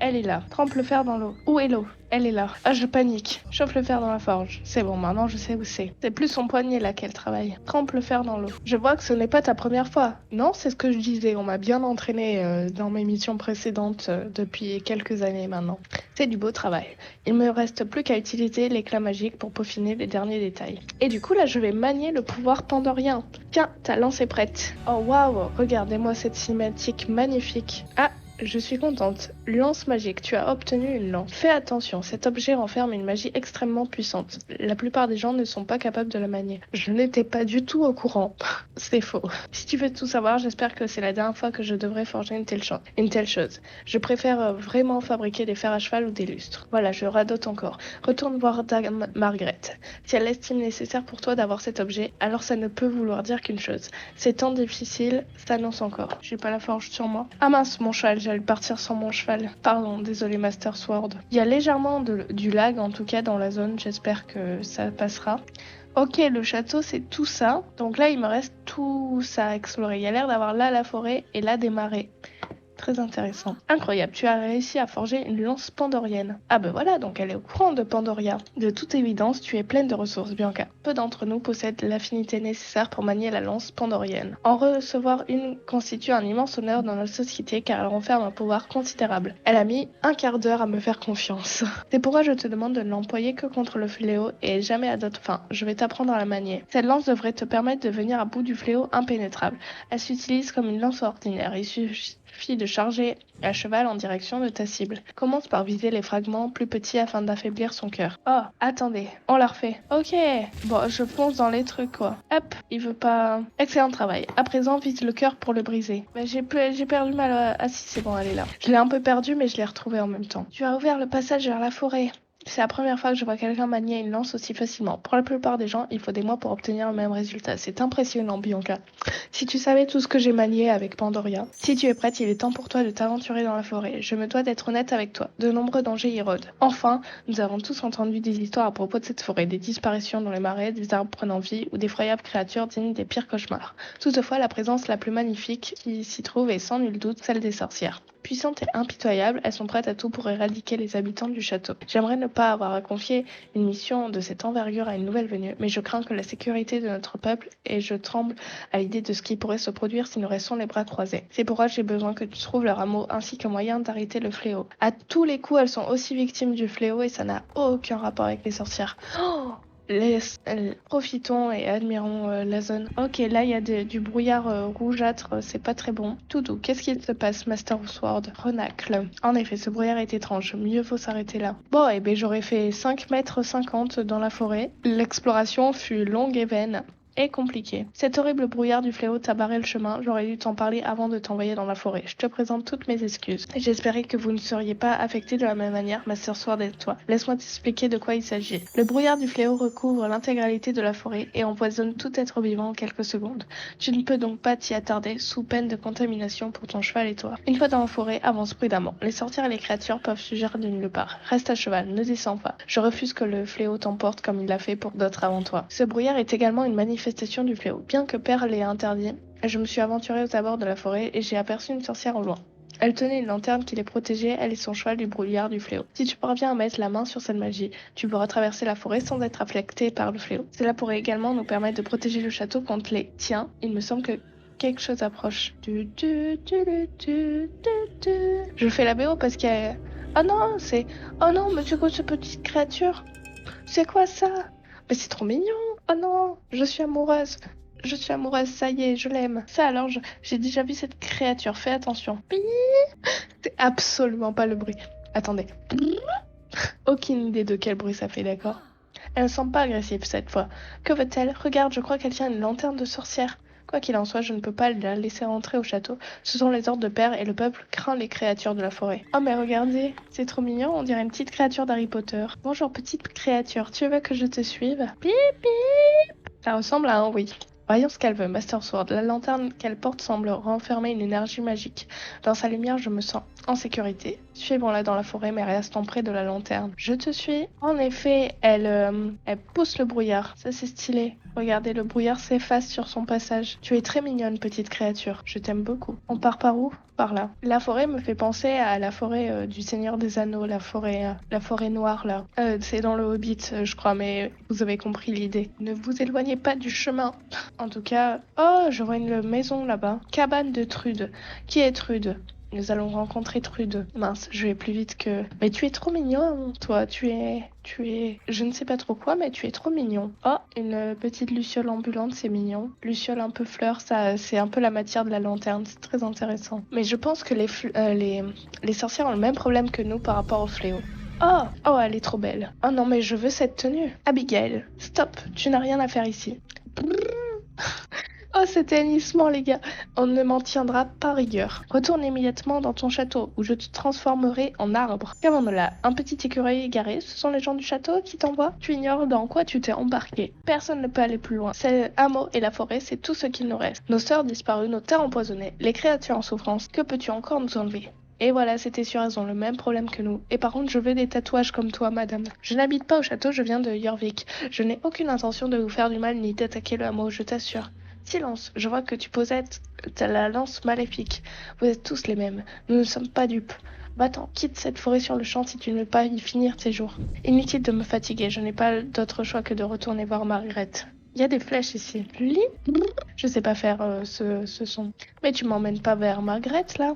Elle est là. Trempe le fer dans l'eau. Où est l'eau? Elle est là. Ah, je panique. Chauffe le fer dans la forge. C'est bon, maintenant je sais où c'est. C'est plus son poignet là qu'elle travaille. Trempe le fer dans l'eau. Je vois que ce n'est pas ta première fois. Non, c'est ce que je disais. On m'a bien entraîné dans mes missions précédentes depuis quelques années maintenant. C'est du beau travail. Il me reste plus qu'à utiliser l'éclat magique pour peaufiner les derniers détails. Et du coup, là, je vais manier le pouvoir pandorien. Tiens, ta lance est prête. Oh waouh, regardez-moi cette cinématique magnifique. Ah, je suis contente. Lance magique, tu as obtenu une lance. Fais attention, cet objet renferme une magie extrêmement puissante. La plupart des gens ne sont pas capables de la manier. Je n'étais pas du tout au courant. C'est faux. Si tu veux tout savoir, j'espère que c'est la dernière fois que je devrais forger une telle chose. Je préfère vraiment fabriquer des fers à cheval ou des lustres. Voilà, je radote encore. Retourne voir Dame Margaret. Si elle estime nécessaire pour toi d'avoir cet objet, alors ça ne peut vouloir dire qu'une chose. Ces temps difficiles s'annoncent encore. J'ai pas la forge sur moi. Ah mince, mon cheval, j'allais partir sans mon cheval. Pardon, désolé Master Sword. Il y a légèrement du lag en tout cas dans la zone, j'espère que ça passera. Ok, le château c'est tout ça. Donc là il me reste tout ça à explorer. Il y a l'air d'avoir là la forêt et là des marais. Très intéressant. Incroyable, tu as réussi à forger une lance pandorienne. Ah ben voilà, donc elle est au courant de Pandoria. De toute évidence, tu es pleine de ressources, Bianca. Peu d'entre nous possèdent l'affinité nécessaire pour manier la lance pandorienne. En recevoir une constitue un immense honneur dans notre société car elle renferme un pouvoir considérable. Elle a mis un quart d'heure à me faire confiance. C'est pourquoi je te demande de ne l'employer que contre le fléau et jamais à d'autres fins. Je vais t'apprendre à la manier. Cette lance devrait te permettre de venir à bout du fléau impénétrable. Elle s'utilise comme une lance ordinaire. Il suffit de charger à cheval en direction de ta cible. Commence par viser les fragments plus petits afin d'affaiblir son cœur. Oh, attendez, on la refait. Ok, bon, je fonce dans les trucs quoi. Hop, il veut pas... Excellent travail. À présent, vise le cœur pour le briser. Mais j'ai perdu ma... Ah si, c'est bon, elle est là. Je l'ai un peu perdue, mais je l'ai retrouvée en même temps. Tu as ouvert le passage vers la forêt. C'est la première fois que je vois quelqu'un manier une lance aussi facilement. Pour la plupart des gens, il faut des mois pour obtenir le même résultat. C'est impressionnant, Bianca. Si tu savais tout ce que j'ai manié avec Pandoria. Si tu es prête, il est temps pour toi de t'aventurer dans la forêt. Je me dois d'être honnête avec toi. De nombreux dangers y rôdent. Enfin, nous avons tous entendu des histoires à propos de cette forêt. Des disparitions dans les marais, des arbres prenant vie ou d'effroyables créatures dignes des pires cauchemars. Toutefois, la présence la plus magnifique qui s'y trouve est sans nul doute celle des sorcières. puissantes et impitoyables, elles sont prêtes à tout pour éradiquer les habitants du château. J'aimerais ne pas avoir à confier une mission de cette envergure à une nouvelle venue, mais je crains que la sécurité de notre peuple et je tremble à l'idée de ce qui pourrait se produire si nous restons les bras croisés. C'est pourquoi j'ai besoin que tu trouves leur amour ainsi que moyen d'arrêter le fléau. À tous les coups, elles sont aussi victimes du fléau et ça n'a aucun rapport avec les sorcières. Oh, profitons et admirons la zone. Ok, là il y a du brouillard rougeâtre, c'est pas très bon. Tout doux, qu'est-ce qu'il se passe, Master Sword? Renacle. En effet, ce brouillard est étrange, mieux vaut s'arrêter là. Bon, et ben j'aurais fait 5,50 m dans la forêt. L'exploration fut longue et vaine. Et compliqué. Cet horrible brouillard du fléau t'a barré le chemin, j'aurais dû t'en parler avant de t'envoyer dans la forêt. Je te présente toutes mes excuses. J'espérais que vous ne seriez pas affectés de la même manière, Master Sword et toi. Laisse-moi t'expliquer de quoi il s'agit. Le brouillard du fléau recouvre l'intégralité de la forêt et empoisonne tout être vivant en quelques secondes. Tu ne peux donc pas t'y attarder, sous peine de contamination pour ton cheval et toi. Une fois dans la forêt, avance prudemment. Les sorcières et les créatures peuvent surgir de nulle part. Reste à cheval, ne descends pas. Je refuse que le fléau t'emporte comme il l'a fait pour d'autres avant toi. Ce brouillard est également une manifestation du fléau. Bien que Père l'ait interdit, je me suis aventurée aux abords de la forêt et j'ai aperçu une sorcière au loin. Elle tenait une lanterne qui les protégeait, elle et son cheval du brouillard du fléau. Si tu parviens à mettre la main sur cette magie, tu pourras traverser la forêt sans être affecté par le fléau. Cela pourrait également nous permettre de protéger le château contre les... Tiens, il me semble que quelque chose approche. Je fais la BO parce qu'il y a... Oh non, c'est... Oh non, mais c'est quoi cette petite créature? C'est quoi ça? Mais c'est trop mignon. Oh non, je suis amoureuse. Je suis amoureuse, ça y est, je l'aime. Ça alors, j'ai déjà vu cette créature, fais attention. C'est absolument pas le bruit. Attendez. Aucune idée de quel bruit ça fait, d'accord? Elle ne semble pas agressive cette fois. Que veut-elle? Regarde, je crois qu'elle tient une lanterne de sorcière. Quoi qu'il en soit, je ne peux pas la laisser rentrer au château. Ce sont les ordres de père et le peuple craint les créatures de la forêt. Oh mais regardez, c'est trop mignon, on dirait une petite créature d'Harry Potter. Bonjour petite créature, tu veux que je te suive? Bip bip. Ça ressemble à un oui. Voyons ce qu'elle veut, Master Sword. La lanterne qu'elle porte semble renfermer une énergie magique. Dans sa lumière, je me sens en sécurité. Suivons-la dans la forêt, mais restons près de la lanterne. Je te suis. En effet, elle pousse le brouillard. Ça, c'est stylé. Regardez, le brouillard s'efface sur son passage. Tu es très mignonne, petite créature. Je t'aime beaucoup. On part par où? Par là. La forêt me fait penser à la forêt du Seigneur des Anneaux, la forêt noire, là. C'est dans le Hobbit, je crois, mais vous avez compris l'idée. Ne vous éloignez pas du chemin. En tout cas... Oh, je vois une maison là-bas. Cabane de Trude. Qui est Trude? Nous allons rencontrer Trude. Mince, je vais plus vite que... Mais tu es trop mignon, toi. Tu es... Je ne sais pas trop quoi, mais tu es trop mignon. Oh, une petite luciole ambulante, c'est mignon. Luciole un peu fleur, ça, c'est un peu la matière de la lanterne. C'est très intéressant. Mais je pense que les sorcières ont le même problème que nous par rapport au fléau. Oh, oh, elle est trop belle. Oh non, mais je veux cette tenue. Abigail, stop, tu n'as rien à faire ici. Oh, cet hennissement, les gars. On ne m'en tiendra pas rigueur. Retourne immédiatement dans ton château, où je te transformerai en arbre. Qu'avons-nous là? Un petit écureuil égaré? Ce sont les gens du château qui t'envoient? Tu ignores dans quoi tu t'es embarqué. Personne ne peut aller plus loin. C'est le hameau et la forêt, c'est tout ce qu'il nous reste. Nos sœurs disparues, nos terres empoisonnées, les créatures en souffrance. Que peux-tu encore nous enlever? Et voilà, c'était sûr, elles ont le même problème que nous. Et par contre, je veux des tatouages comme toi, madame. Je n'habite pas au château, je viens de Jorvik. Je n'ai aucune intention de vous faire du mal ni d'attaquer le hameau, je t'assure. Silence, je vois que tu possèdes la lance maléfique. Vous êtes tous les mêmes. Nous ne sommes pas dupes. Va-t'en, quitte cette forêt sur le champ si tu ne veux pas y finir tes jours. Inutile de me fatiguer, je n'ai pas d'autre choix que de retourner voir Margaret. Il y a des flèches ici. Je sais pas faire ce son. Mais tu m'emmènes pas vers Margaret, là?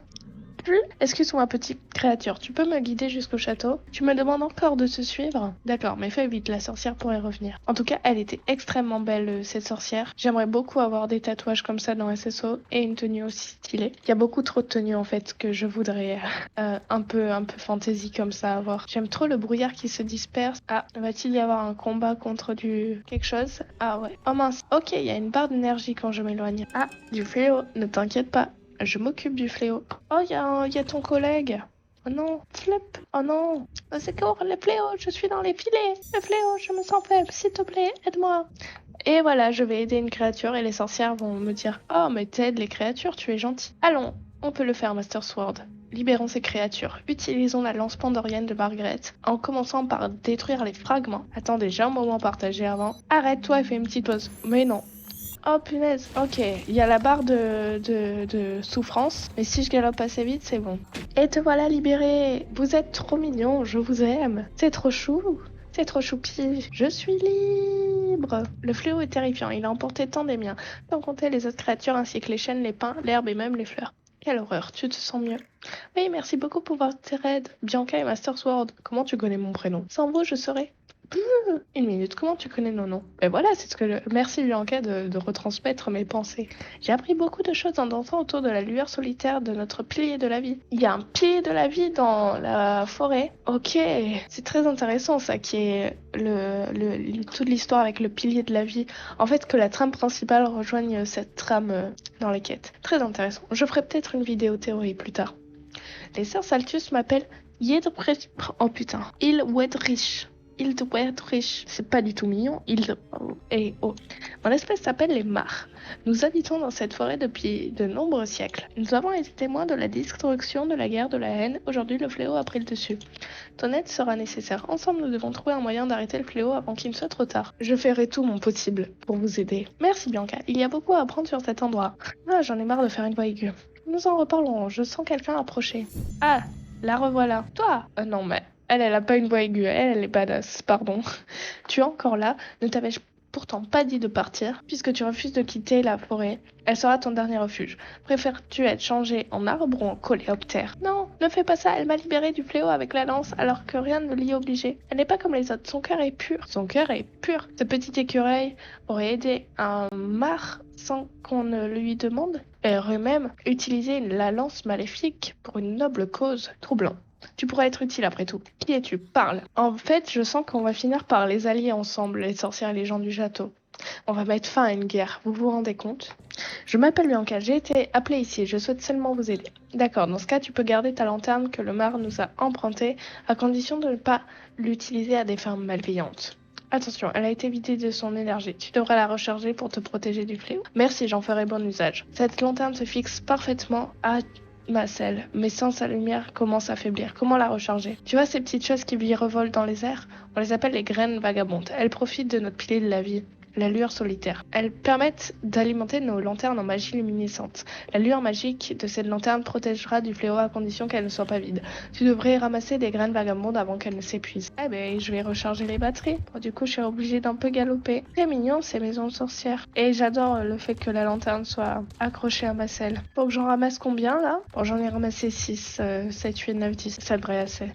Excuse-moi, petite créature, tu peux me guider jusqu'au château? Tu me demandes encore de te suivre? D'accord, mais fais vite, la sorcière pourrait revenir. En tout cas, elle était extrêmement belle, cette sorcière. J'aimerais beaucoup avoir des tatouages comme ça dans SSO et une tenue aussi stylée. Il y a beaucoup trop de tenues en fait que je voudrais un peu fantasy comme ça avoir. J'aime trop le brouillard qui se disperse. Ah, va-t-il y avoir un combat contre quelque chose? Ah ouais. Oh mince. Ok, il y a une barre d'énergie quand je m'éloigne. Ah, du fléau, ne t'inquiète pas. Je m'occupe du fléau. Oh, y a ton collègue. Oh non, flip. Oh non. Au secours, le fléau, je suis dans les filets. Le fléau, je me sens faible. S'il te plaît, aide-moi. Et voilà, je vais aider une créature et les sorcières vont me dire « Oh, mais t'aides les créatures, tu es gentil. » Allons, on peut le faire, Master Sword. Libérons ces créatures. Utilisons la lance pandorienne de Margaret en commençant par détruire les fragments. Attendez, j'ai un moment partagé avant. Arrête-toi et fais une petite pause. Mais non. Oh punaise, ok, il y a la barre de souffrance, mais si je galope assez vite, c'est bon. Et te voilà libéré. Vous êtes trop mignon, je vous aime. C'est trop chou. C'est trop choupi. Je suis libre. Le fléau est terrifiant. Il a emporté tant des miens, sans compter les autres créatures ainsi que les chênes, les pins, l'herbe et même les fleurs. Quelle horreur, tu te sens mieux? Oui, merci beaucoup pour votre aide. Bianca et Master Sword. Comment tu connais mon prénom? Sans vous, je serais... Une minute, comment tu connais nos noms? Ben voilà, c'est ce que Merci Bianca de retransmettre mes pensées. J'ai appris beaucoup de choses en dansant autour de la lueur solitaire de notre pilier de la vie. Il y a un pilier de la vie dans la forêt. Ok, c'est très intéressant ça, qui est toute l'histoire avec le pilier de la vie. En fait, que la trame principale rejoigne cette trame dans les quêtes. Très intéressant. Je ferai peut-être une vidéo théorie plus tard. Les sœurs Saltus m'appellent Yedrich. Oh putain, Ilwedrich. Hildwerdrich, c'est pas du tout mignon. Mon espèce s'appelle les Mars. Nous habitons dans cette forêt depuis de nombreux siècles. Nous avons été témoins de la destruction, de la guerre, de la haine. Aujourd'hui, le fléau a pris le dessus. Ton aide sera nécessaire. Ensemble, nous devons trouver un moyen d'arrêter le fléau avant qu'il ne soit trop tard. Je ferai tout mon possible pour vous aider. Merci Bianca. Il y a beaucoup à apprendre sur cet endroit. Ah, j'en ai marre de faire une voix aiguë. Nous en reparlerons. Je sens quelqu'un approcher. Ah, la revoilà. Toi? Non, mais... Elle a pas une voix aiguë, elle est badass, pardon. Tu es encore là, ne t'avais-je pourtant pas dit de partir, puisque tu refuses de quitter la forêt. Elle sera ton dernier refuge. Préfères-tu être changé en arbre ou en coléoptère? Non, ne fais pas ça, elle m'a libérée du fléau avec la lance, alors que rien ne l'y obligeait. Elle n'est pas comme les autres, son cœur est pur. Son cœur est pur. Ce petit écureuil aurait aidé un mar sans qu'on ne lui demande. Elle aurait même utilisé la lance maléfique pour une noble cause. Troublant. Tu pourrais être utile après tout. Qui es-tu? Parle. En fait, je sens qu'on va finir par les allier ensemble, les sorcières et les gens du château. On va mettre fin à une guerre, vous vous rendez compte? Je m'appelle Bianca, j'ai été appelée ici et je souhaite seulement vous aider. D'accord, dans ce cas, tu peux garder ta lanterne que le mar nous a empruntée, à condition de ne pas l'utiliser à des fins malveillantes. Attention, elle a été vidée de son énergie. Tu devrais la recharger pour te protéger du fléau. Merci, j'en ferai bon usage. Cette lanterne se fixe parfaitement à ma selle, mais sans sa lumière commence à faiblir. Comment la recharger? Tu vois ces petites choses qui virevolent dans les airs? On les appelle les graines vagabondes. Elles profitent de notre pilier de la vie, la lueur solitaire. Elles permettent d'alimenter nos lanternes en magie luminescente. La lueur magique de cette lanterne protégera du fléau à condition qu'elle ne soit pas vide. Tu devrais ramasser des graines vagabondes avant qu'elles ne s'épuisent. Eh ben, je vais recharger les batteries. Bon, du coup, je suis obligée d'un peu galoper. C'est mignon, ces maisons de sorcières. Et j'adore le fait que la lanterne soit accrochée à ma selle. Faut que j'en ramasse combien, là? Bon, j'en ai ramassé 6, 7, 8, 9, 10. Ça devrait assez.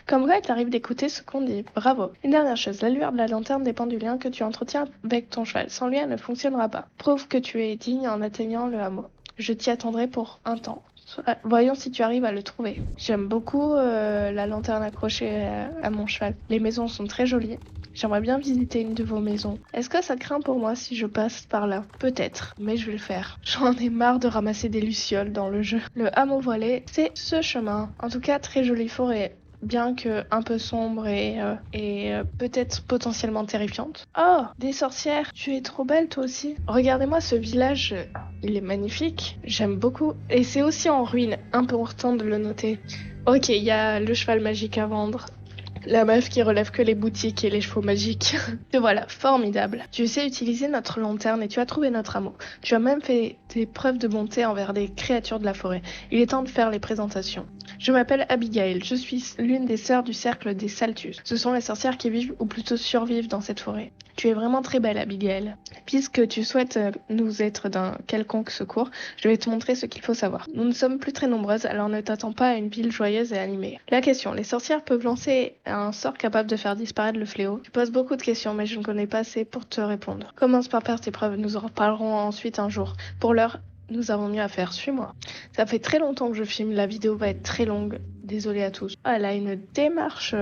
Comme quoi, il t'arrive d'écouter ce qu'on dit. Bravo. Une dernière chose, la lueur de la lanterne dépend du lien que tu entretiens avec ton cheval. Sans lui, elle ne fonctionnera pas. Prouve que tu es digne en atteignant le hameau. Je t'y attendrai pour un temps. Voyons si tu arrives à le trouver. J'aime beaucoup la lanterne accrochée à mon cheval. Les maisons sont très jolies. J'aimerais bien visiter une de vos maisons. Est-ce que ça craint pour moi si je passe par là? Peut-être, mais je vais le faire. J'en ai marre de ramasser des lucioles dans le jeu. Le hameau voilé, c'est ce chemin. En tout cas, très jolie forêt. Bien que un peu sombre et peut-être potentiellement terrifiante. Oh, des sorcières, tu es trop belle toi aussi. Regardez-moi ce village, il est magnifique, j'aime beaucoup. Et c'est aussi en ruine, important de le noter. Ok, il y a le cheval magique à vendre. La meuf qui relève que les boutiques et les chevaux magiques. Te voilà, formidable. Tu sais utiliser notre lanterne et tu as trouvé notre amour. Tu as même fait des preuves de bonté envers des créatures de la forêt. Il est temps de faire les présentations. Je m'appelle Abigail, je suis l'une des sœurs du cercle des Saltus. Ce sont les sorcières qui vivent ou plutôt survivent dans cette forêt. Tu es vraiment très belle, Abigail. Puisque tu souhaites nous être d'un quelconque secours, je vais te montrer ce qu'il faut savoir. Nous ne sommes plus très nombreuses, alors ne t'attends pas à une ville joyeuse et animée. La question, les sorcières peuvent lancer un sort capable de faire disparaître le fléau? Tu poses beaucoup de questions, mais je ne connais pas assez pour te répondre. Commence par faire tes preuves, nous en reparlerons ensuite un jour. Pour l'heure, nous avons mieux à faire, suis-moi. Ça fait très longtemps que je filme, la vidéo va être très longue. Désolée à tous. Oh, elle a une démarche...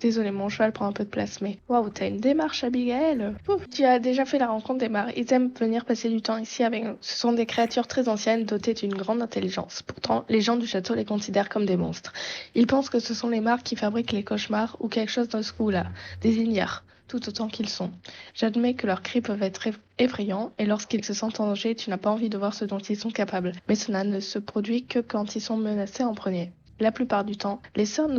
désolée, mon cheval prend un peu de place, mais... Waouh, t'as une démarche, Abigail. Ouf, tu as déjà fait la rencontre des mares. Ils aiment venir passer du temps ici avec nous. Ce sont des créatures très anciennes, dotées d'une grande intelligence. Pourtant, les gens du château les considèrent comme des monstres. Ils pensent que ce sont les mares qui fabriquent les cauchemars ou quelque chose dans ce goût-là. Des ignares. Tout autant qu'ils sont. J'admets que leurs cris peuvent être effrayants, et lorsqu'ils se sentent en danger, tu n'as pas envie de voir ce dont ils sont capables. Mais cela ne se produit que quand ils sont menacés en premier. La plupart du temps, les sœurs qui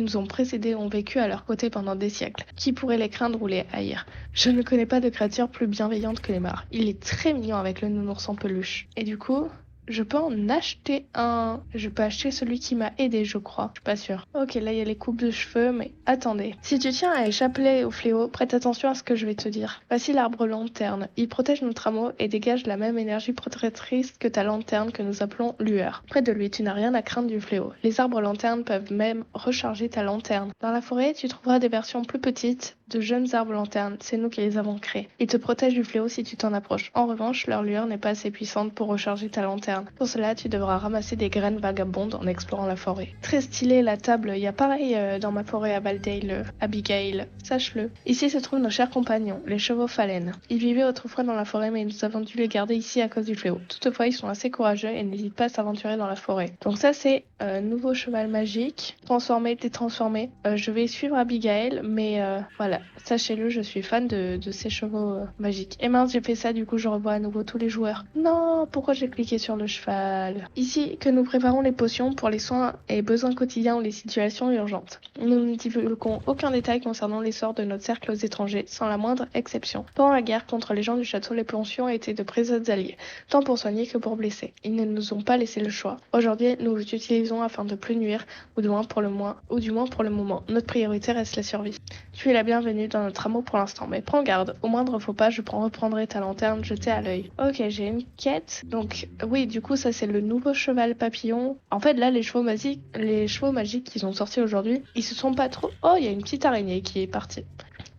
nous ont précédés ont vécu à leur côté pendant des siècles. Qui pourrait les craindre ou les haïr? Je ne connais pas de créature plus bienveillante que les mares. Il est très mignon avec le nounours en peluche. Et du coup, Je peux en acheter un. Je peux acheter celui qui m'a aidé, je crois. Je suis pas sûre. Ok, là, il y a les coupes de cheveux, mais attendez. Si tu tiens à échapper au fléau, prête attention à ce que je vais te dire. Voici l'arbre lanterne. Il protège notre hameau et dégage la même énergie protectrice que ta lanterne que nous appelons lueur. Près de lui, tu n'as rien à craindre du fléau. Les arbres lanternes peuvent même recharger ta lanterne. Dans la forêt, tu trouveras des versions plus petites de jeunes arbres lanternes. C'est nous qui les avons créés. Ils te protègent du fléau si tu t'en approches. En revanche, leur lueur n'est pas assez puissante pour recharger ta lanterne. Pour cela, tu devras ramasser des graines vagabondes en explorant la forêt. Très stylé la table. Il y a pareil dans ma forêt à Valdale, Abigail. Sache-le. Ici se trouvent nos chers compagnons, les chevaux phalènes. Ils vivaient autrefois dans la forêt, mais nous avons dû les garder ici à cause du fléau. Toutefois, ils sont assez courageux et n'hésitent pas à s'aventurer dans la forêt. Donc ça, c'est nouveau cheval magique. Transformé, détransformé. Je vais suivre Abigail, mais voilà. Sachez-le, je suis fan de ces chevaux magiques. Et mince, j'ai fait ça, du coup, je revois à nouveau tous les joueurs. Non, pourquoi j'ai cliqué sur le cheval? Ici, que nous préparons les potions pour les soins et besoins quotidiens ou les situations urgentes. Nous ne divulguons aucun détail concernant les sorts de notre cercle aux étrangers, sans la moindre exception. Pendant la guerre contre les gens du château, les potions étaient de précieux alliés, tant pour soigner que pour blesser. Ils ne nous ont pas laissé le choix. Aujourd'hui, nous les utilisons afin de plus nuire, ou du moins pour le moment. Notre priorité reste la survie. Tu es la bienvenue dans notre hameau pour l'instant, mais prends garde. Au moindre faux pas, je reprendrai ta lanterne jetée à l'œil. Ok, j'ai une quête. Donc, oui, du coup, ça c'est le nouveau cheval papillon. En fait, là, les chevaux magiques qu'ils ont sortis aujourd'hui, ils se sont pas trop... Oh, il y a une petite araignée qui est partie.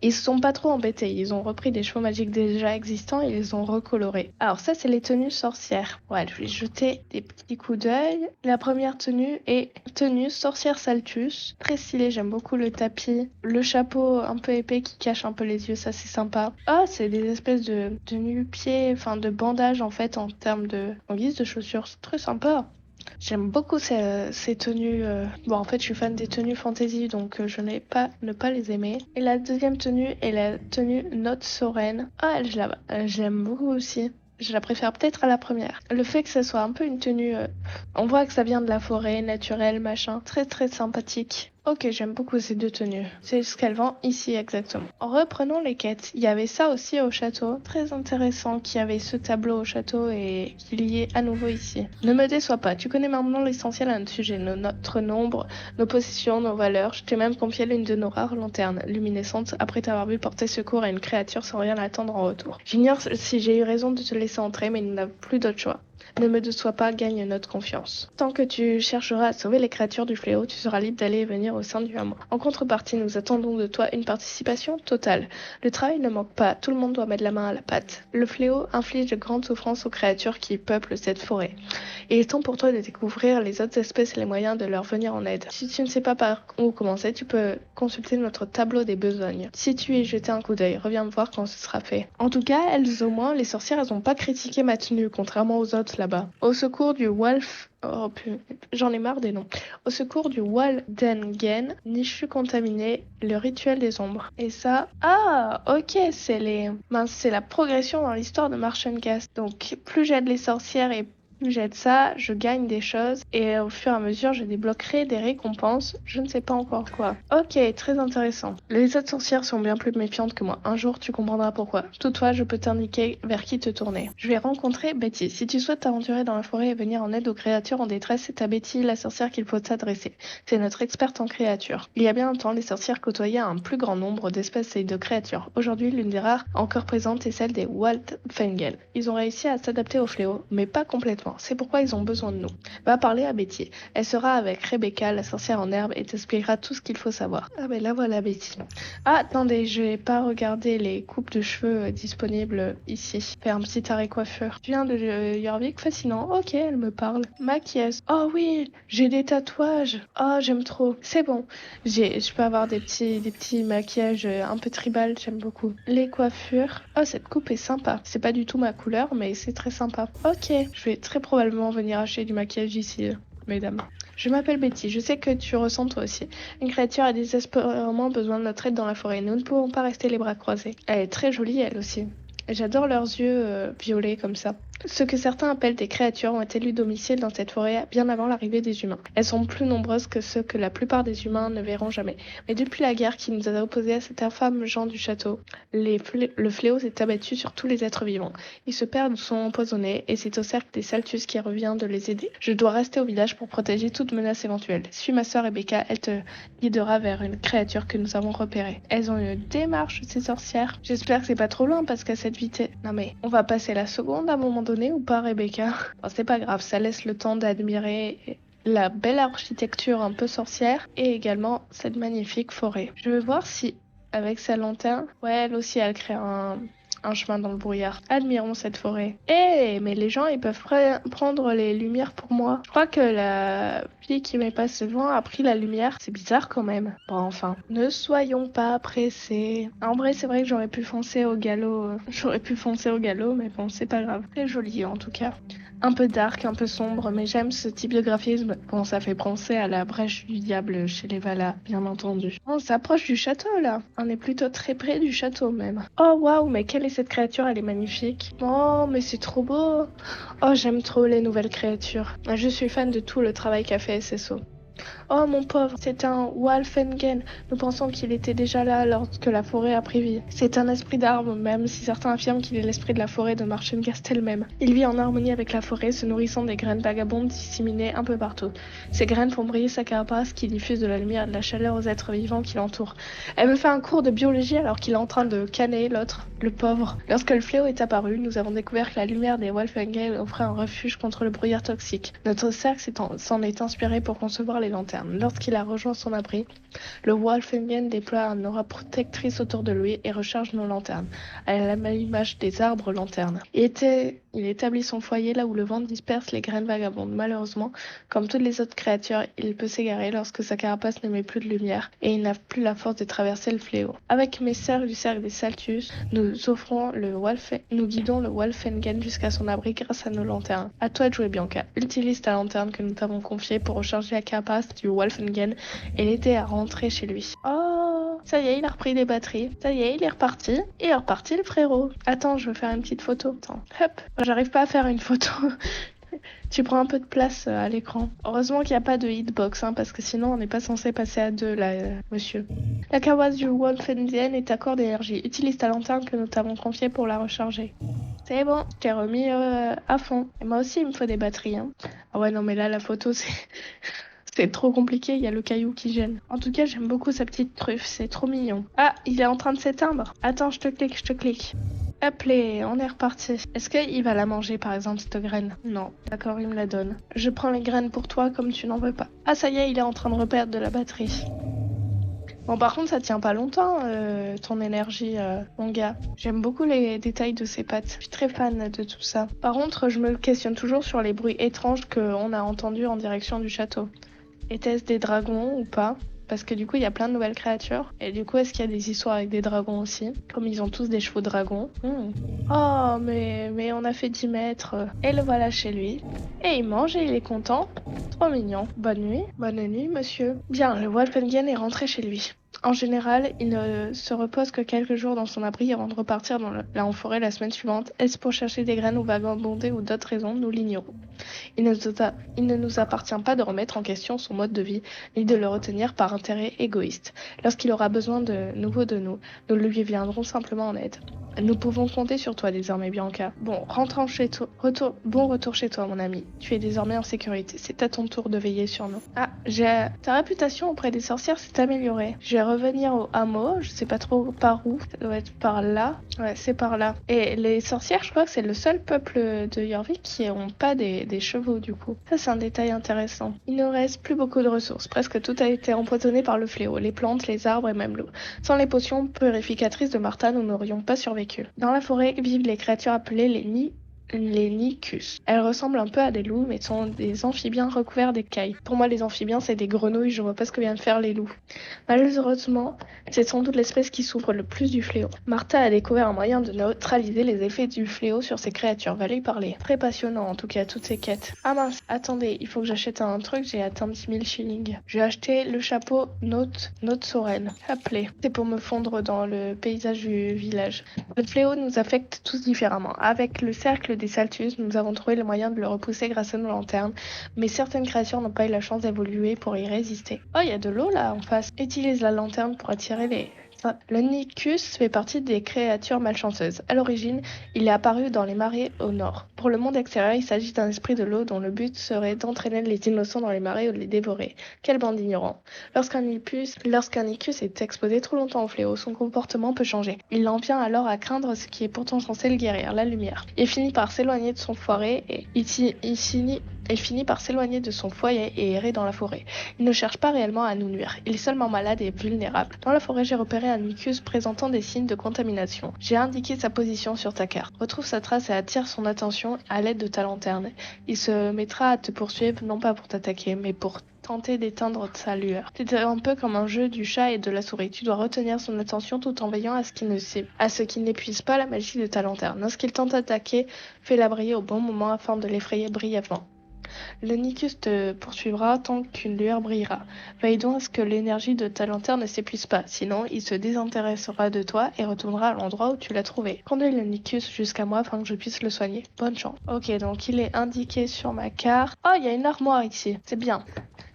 Ils se sont pas trop embêtés, ils ont repris des chevaux magiques déjà existants et ils les ont recolorés. Alors ça, c'est les tenues sorcières. Ouais, je vais jeter des petits coups d'œil. La première tenue est tenue sorcière Saltus. Très stylée, j'aime beaucoup le tapis. Le chapeau un peu épais qui cache un peu les yeux, ça c'est sympa. Ah, c'est des espèces de nu-pieds, enfin de bandages en fait en guise de chaussures. C'est très sympa. J'aime beaucoup ces tenues. Bon, en fait, je suis fan des tenues fantasy, donc je n'ai pas ne pas les aimer. Et la deuxième tenue est la tenue Note Soren. Ah, je l'aime beaucoup aussi. Je la préfère peut-être à la première. Le fait que ça soit un peu une tenue... on voit que ça vient de la forêt, naturelle, machin. Très très sympathique. Ok, j'aime beaucoup ces deux tenues. C'est ce qu'elle vend ici exactement. Reprenons les quêtes. Il y avait ça aussi au château. Très intéressant qu'il y avait ce tableau au château et qu'il y ait à nouveau ici. Ne me déçois pas. Tu connais maintenant l'essentiel à notre sujet. Notre nombre, nos possessions, nos valeurs. Je t'ai même confié l'une de nos rares lanternes luminescentes après t'avoir vu porter secours à une créature sans rien attendre en retour. J'ignore si j'ai eu raison de te laisser entrer, mais nous n'avons plus d'autre choix. Ne me déçois pas, gagne notre confiance. Tant que tu chercheras à sauver les créatures du fléau, tu seras libre d'aller et venir au sein du hameau. En contrepartie, nous attendons de toi une participation totale. Le travail ne manque pas, tout le monde doit mettre la main à la pâte. Le fléau inflige de grandes souffrances aux créatures qui peuplent cette forêt. Il est temps pour toi de découvrir les autres espèces et les moyens de leur venir en aide. Si tu ne sais pas par où commencer, tu peux consulter notre tableau des besognes. Si tu y jeter un coup d'œil, reviens me voir quand ce sera fait. En tout cas, elles au moins, les sorcières, elles ont pas critiqué ma tenue, contrairement aux autres là-bas. Au secours du Wolf... Oh putain, j'en ai marre des noms. Au secours du Waldengen, Nishu contaminé, le rituel des ombres. Et ça... Ah, ok, c'est la progression dans l'histoire de Marchengast. Donc, plus j'aide les sorcières et plus j'aide ça, je gagne des choses et au fur et à mesure je débloquerai des récompenses, je ne sais pas encore quoi. Ok, très intéressant. Les autres sorcières sont bien plus méfiantes que moi. Un jour tu comprendras pourquoi. Toutefois, je peux t'indiquer vers qui te tourner. Je vais rencontrer Betty. Si tu souhaites t'aventurer dans la forêt et venir en aide aux créatures en détresse, c'est à Betty, la sorcière, qu'il faut s'adresser. C'est notre experte en créatures. Il y a bien longtemps, les sorcières côtoyaient un plus grand nombre d'espèces et de créatures. Aujourd'hui, l'une des rares encore présentes est celle des Waldfengel. Ils ont réussi à s'adapter au fléau, mais pas complètement. C'est pourquoi ils ont besoin de nous. Va parler à Betty. Elle sera avec Rebecca, la sorcière en herbe, et t'expliquera tout ce qu'il faut savoir. Ah ben là voilà Betty. Ah attendez, je vais pas regarder les coupes de cheveux disponibles ici. Faire un petit arrêt coiffure. Je viens de Jorvik, fascinant. Ok, elle me parle. Maquillage. Oh oui, j'ai des tatouages. Oh j'aime trop. C'est bon. Je peux avoir des petits maquillages un peu tribal, j'aime beaucoup. Les coiffures. Oh cette coupe est sympa. C'est pas du tout ma couleur, mais c'est très sympa. Ok, je vais très probablement venir acheter du maquillage ici, mesdames. Je m'appelle Betty, je sais que tu ressens toi aussi. Une créature a désespérément besoin de notre aide dans la forêt. Nous ne pouvons pas rester les bras croisés. Elle est très jolie, elle aussi. J'adore leurs yeux violets comme ça. Ce que certains appellent des créatures ont élu domicile dans cette forêt bien avant l'arrivée des humains. Elles sont plus nombreuses que ceux que la plupart des humains ne verront jamais. Mais depuis la guerre qui nous a opposés à cet infâme gens du château, le fléau s'est abattu sur tous les êtres vivants. Ils se perdent ou sont empoisonnés, et c'est au cercle des Saltus qui revient de les aider. Je dois rester au village pour protéger toute menace éventuelle. Suis ma sœur Rebecca, elle te guidera vers une créature que nous avons repérée. Elles ont une démarche, ces sorcières. J'espère que c'est pas trop loin parce qu'à cette vitesse... Non mais, on va passer la seconde à un moment donné ou pas, Rebecca? Bon, c'est pas grave, ça laisse le temps d'admirer la belle architecture un peu sorcière et également cette magnifique forêt. Je vais voir si, avec sa lanterne, ouais, elle aussi, elle crée un chemin dans le brouillard. Admirons cette forêt. Eh, mais les gens, ils peuvent prendre les lumières pour moi. Je crois que la fille qui m'est passée devant a pris la lumière. C'est bizarre quand même. Bon, enfin, ne soyons pas pressés. En vrai, c'est vrai que j'aurais pu foncer au galop. J'aurais pu foncer au galop, mais bon, c'est pas grave. Très joli en tout cas. Un peu dark, un peu sombre, mais j'aime ce type de graphisme. Bon, ça fait penser à la brèche du diable chez les Valas, bien entendu. On s'approche du château, là. On est plutôt très près du château, même. Oh, waouh, mais quelle est cette créature? Elle est magnifique. Oh, mais c'est trop beau. Oh, j'aime trop les nouvelles créatures. Je suis fan de tout le travail qu'a fait SSO. Oh mon pauvre, c'est un Walfengen. Nous pensons qu'il était déjà là lorsque la forêt a pris vie. C'est un esprit d'arbre, même si certains affirment qu'il est l'esprit de la forêt de Marchengast elle-même. Il vit en harmonie avec la forêt, se nourrissant des graines vagabondes disséminées un peu partout. Ces graines font briller sa carapace qui diffuse de la lumière et de la chaleur aux êtres vivants qui l'entourent. Elle me fait un cours de biologie alors qu'il est en train de canner l'autre, le pauvre. Lorsque le fléau est apparu, nous avons découvert que la lumière des Walfengen offrait un refuge contre le brouillard toxique. Notre cercle s'en est inspiré pour concevoir les lanternes. Lorsqu'il a rejoint son abri, le Walfengen déploie une aura protectrice autour de lui et recharge nos lanternes, à la même image des arbres lanternes. Il établit son foyer là où le vent disperse les graines vagabondes. Malheureusement, comme toutes les autres créatures, il peut s'égarer lorsque sa carapace n'émet plus de lumière et il n'a plus la force de traverser le fléau. Avec mes sœurs du cercle des Saltus, nous guidons le Walfengen jusqu'à son abri grâce à nos lanternes. À toi de jouer, Bianca. Utilise ta lanterne que nous t'avons confiée pour recharger la carapace du Walfengen et l'aider à rentrer chez lui. Oh, ça y est, il a repris les batteries. Ça y est, il est reparti. Il est reparti, le frérot. Attends, je veux faire une petite photo. Attends, hop. J'arrive pas à faire une photo. Tu prends un peu de place à l'écran. Heureusement qu'il n'y a pas de hitbox, hein, parce que sinon on n'est pas censé passer à deux, là, monsieur. La carapace du Wolfengen est à court d'énergie. Utilise ta lanterne que nous t'avons confiée pour la recharger. C'est bon, je t'ai remis à fond. Et moi aussi, il me faut des batteries. Hein. Ah ouais, non, mais là, la photo, c'est... C'est trop compliqué, il y a le caillou qui gêne. En tout cas, j'aime beaucoup sa petite truffe, c'est trop mignon. Ah, il est en train de s'éteindre. Attends, je te clique. Hop là, on est reparti. Est-ce qu'il va la manger par exemple cette graine? Non, d'accord, il me la donne. Je prends les graines pour toi comme tu n'en veux pas. Ah ça y est, il est en train de reperdre de la batterie. Bon par contre ça tient pas longtemps ton énergie mon gars. J'aime beaucoup les détails de ses pattes. Je suis très fan de tout ça. Par contre je me questionne toujours sur les bruits étranges qu'on a entendus en direction du château. Était-ce des dragons ou pas? Parce que du coup, il y a plein de nouvelles créatures. Et du coup, est-ce qu'il y a des histoires avec des dragons aussi? Comme ils ont tous des chevaux dragons. Oh, mais on a fait 10 mètres. Et le voilà chez lui. Et il mange et il est content. Trop mignon. Bonne nuit. Bonne nuit, monsieur. Bien, le Wolfengen est rentré chez lui. En général, il ne se repose que quelques jours dans son abri avant de repartir en forêt la semaine suivante. Est-ce pour chercher des graines ou vagabonder ou d'autres raisons? Nous l'ignorons. Il ne nous appartient pas de remettre en question son mode de vie, ni de le retenir par intérêt égoïste. Lorsqu'il aura besoin de nouveau de nous, nous lui viendrons simplement en aide. Nous pouvons compter sur toi désormais, Bianca. Bon, rentrons chez toi. Bon retour chez toi, mon ami. Tu es désormais en sécurité. C'est à ton tour de veiller sur nous. Ah, ta réputation auprès des sorcières s'est améliorée. Je vais revenir au hameau. Je sais pas trop par où. Ça doit être par là. Ouais, c'est par là. Et les sorcières, je crois que c'est le seul peuple de Jorvik qui n'ont pas des chevaux, du coup. Ça, c'est un détail intéressant. Il ne reste plus beaucoup de ressources. Presque tout a été empoisonné par le fléau. Les plantes, les arbres et même l'eau. Sans les potions purificatrices de Martha, nous n'aurions pas survécu. Dans la forêt vivent les créatures appelées les Nicus. Elles ressemblent un peu à des loups, mais sont des amphibiens recouverts d'écailles. Pour moi, les amphibiens, c'est des grenouilles, je vois pas ce que viennent faire les loups. Malheureusement, c'est sans doute l'espèce qui souffre le plus du fléau. Martha a découvert un moyen de neutraliser les effets du fléau sur ces créatures, va lui parler. Très passionnant, en tout cas, toutes ces quêtes. Ah mince, attendez, il faut que j'achète un truc, j'ai atteint 10 000 shillings. Je vais acheter le chapeau Note Soren. Appelé. C'est pour me fondre dans le paysage du village. Le fléau nous affecte tous différemment. Avec le cercle cercle des Saltus, nous avons trouvé le moyen de le repousser grâce à nos lanternes, mais certaines créatures n'ont pas eu la chance d'évoluer pour y résister. Oh, il y a de l'eau là en face. Utilise la lanterne pour attirer les... Le Nicus fait partie des créatures malchanceuses. À l'origine, il est apparu dans les marais au nord. Pour le monde extérieur, il s'agit d'un esprit de l'eau dont le but serait d'entraîner les innocents dans les marais ou de les dévorer. Quelle bande d'ignorants. Lorsqu'un Nicus est exposé trop longtemps au fléau, son comportement peut changer. Il en vient alors à craindre ce qui est pourtant censé le guérir, la lumière. Il finit par s'éloigner de son foyer et errer dans la forêt. Il ne cherche pas réellement à nous nuire. Il est seulement malade et vulnérable. Dans la forêt, j'ai repéré un Nicus présentant des signes de contamination. J'ai indiqué sa position sur ta carte. Retrouve sa trace et attire son attention à l'aide de ta lanterne. Il se mettra à te poursuivre, non pas pour t'attaquer, mais pour tenter d'éteindre sa lueur. C'est un peu comme un jeu du chat et de la souris. Tu dois retenir son attention tout en veillant à ce qu'il n'épuise pas la magie de ta lanterne. Lorsqu'il tente d'attaquer, fais-la briller au bon moment afin de l'effrayer brièvement. Le Nicus te poursuivra tant qu'une lueur brillera. Veille donc à ce que l'énergie de ta lanterne ne s'épuise pas, sinon il se désintéressera de toi et retournera à l'endroit où tu l'as trouvé. Conduis le Nicus jusqu'à moi afin que je puisse le soigner. Bonne chance. Ok, donc il est indiqué sur ma carte. Oh, il y a une armoire ici. C'est bien.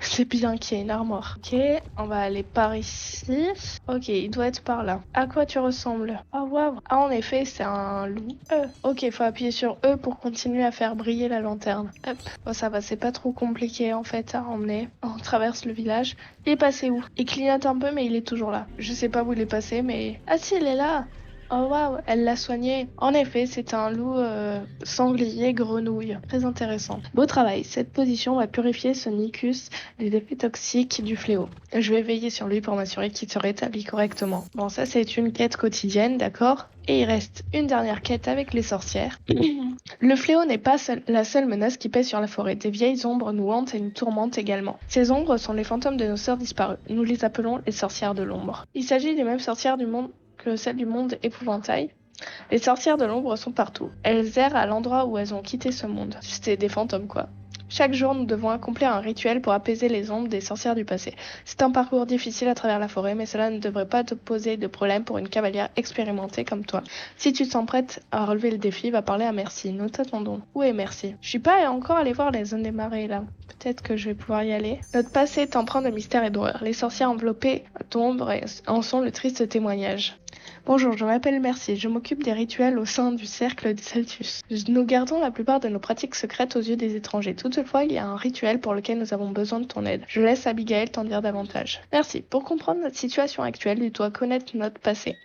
C'est bien qu'il y ait une armoire. Ok, on va aller par ici. Ok, il doit être par là. À quoi tu ressembles? Oh waouh. Ah, en effet, c'est un loup. Ok, il faut appuyer sur E pour continuer à faire briller la lanterne. Hop. Bon, ça va, c'est pas trop compliqué en fait à emmener. On traverse le village. Il est passé où? Il clignote un peu, mais il est toujours là. Je sais pas où il est passé, mais... Ah si, il est là. Oh waouh, elle l'a soigné. En effet, c'est un loup sanglier grenouille. Très intéressant. Beau travail. Cette position va purifier ce Nicus des effets toxiques du fléau. Je vais veiller sur lui pour m'assurer qu'il se rétablit correctement. Bon, ça c'est une quête quotidienne, d'accord? Et il reste une dernière quête avec les sorcières. Le fléau n'est pas la seule menace qui pèse sur la forêt. Des vieilles ombres nous hantent et nous tourmentent également. Ces ombres sont les fantômes de nos sœurs disparues. Nous les appelons les sorcières de l'ombre. Il s'agit des mêmes sorcières du monde que celles du monde épouvantail. Les sorcières de l'ombre sont partout. Elles errent à l'endroit où elles ont quitté ce monde. C'est des fantômes, quoi. Chaque jour, nous devons accomplir un rituel pour apaiser les ombres des sorcières du passé. C'est un parcours difficile à travers la forêt, mais cela ne devrait pas te poser de problème pour une cavalière expérimentée comme toi. Si tu te sens prête à relever le défi, va parler à Merci. Nous t'attendons. Où est Merci? Je suis pas encore allée voir les zones des marais, là. Peut-être que je vais pouvoir y aller. Notre passé est empreint de mystère et d'horreur. Les sorcières enveloppées d'ombre en sont le triste témoignage. Bonjour, je m'appelle Merci. Je m'occupe des rituels au sein du cercle des Saltus. Nous gardons la plupart de nos pratiques secrètes aux yeux des étrangers. Toutefois, il y a un rituel pour lequel nous avons besoin de ton aide. Je laisse Abigail t'en dire davantage. Merci. Pour comprendre notre situation actuelle, tu dois connaître notre passé.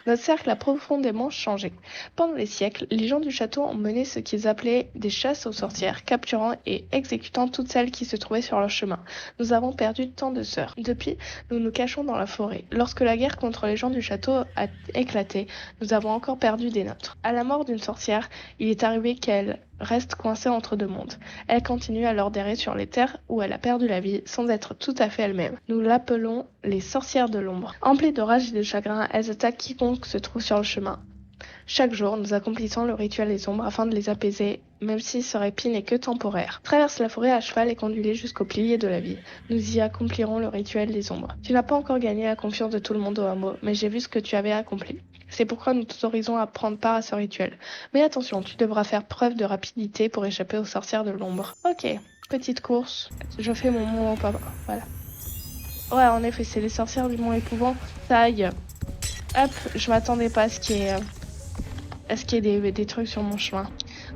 Notre cercle a profondément changé. Pendant les siècles, les gens du château ont mené ce qu'ils appelaient des chasses aux sorcières, capturant et exécutant toutes celles qui se trouvaient sur leur chemin. Nous avons perdu tant de sœurs. Depuis, nous nous cachons dans la forêt. Lorsque la guerre contre les gens du château a éclaté, nous avons encore perdu des nôtres. À la mort d'une sorcière, il est arrivé qu'elle reste coincée entre deux mondes. Elle continue alors d'errer sur les terres où elle a perdu la vie sans être tout à fait elle-même. Nous l'appelons les sorcières de l'ombre. Emplies de rage et de chagrin, elles attaquent quiconque se trouve sur le chemin. Chaque jour, nous accomplissons le rituel des ombres afin de les apaiser, même si ce répit n'est que temporaire. Traverse la forêt à cheval et conduis-les jusqu'au pilier de la vie. Nous y accomplirons le rituel des ombres. Tu n'as pas encore gagné la confiance de tout le monde au hameau, mais j'ai vu ce que tu avais accompli. C'est pourquoi nous t'autorisons à prendre part à ce rituel. Mais attention, tu devras faire preuve de rapidité pour échapper aux sorcières de l'ombre. Ok, petite course. Je fais mon mont papa. Voilà. Ouais, en effet, c'est les sorcières du mont épouvantail. Hop, je m'attendais pas à ce qu'il y ait des trucs sur mon chemin.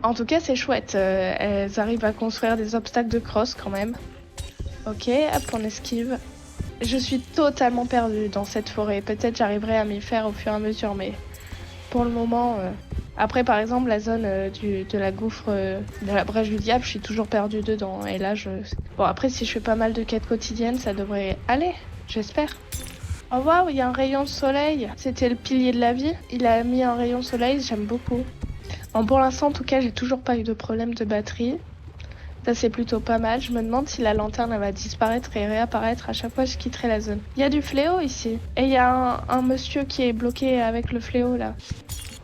En tout cas, c'est chouette. Elles arrivent à construire des obstacles de cross quand même. Ok, hop, on esquive. Je suis totalement perdue dans cette forêt. Peut-être j'arriverai à m'y faire au fur et à mesure, mais pour le moment... Après, par exemple, la zone de la gouffre, de la brèche du diable, je suis toujours perdue dedans. Et là, Bon, après, si je fais pas mal de quêtes quotidiennes, ça devrait aller, j'espère. Oh waouh, il y a un rayon de soleil. C'était le pilier de la vie. Il a mis un rayon de soleil, j'aime beaucoup. Bon, pour l'instant, en tout cas, j'ai toujours pas eu de problème de batterie. Ça, c'est plutôt pas mal. Je me demande si la lanterne elle va disparaître et réapparaître à chaque fois que je quitterai la zone. Il y a du fléau ici. Et il y a un monsieur qui est bloqué avec le fléau, là.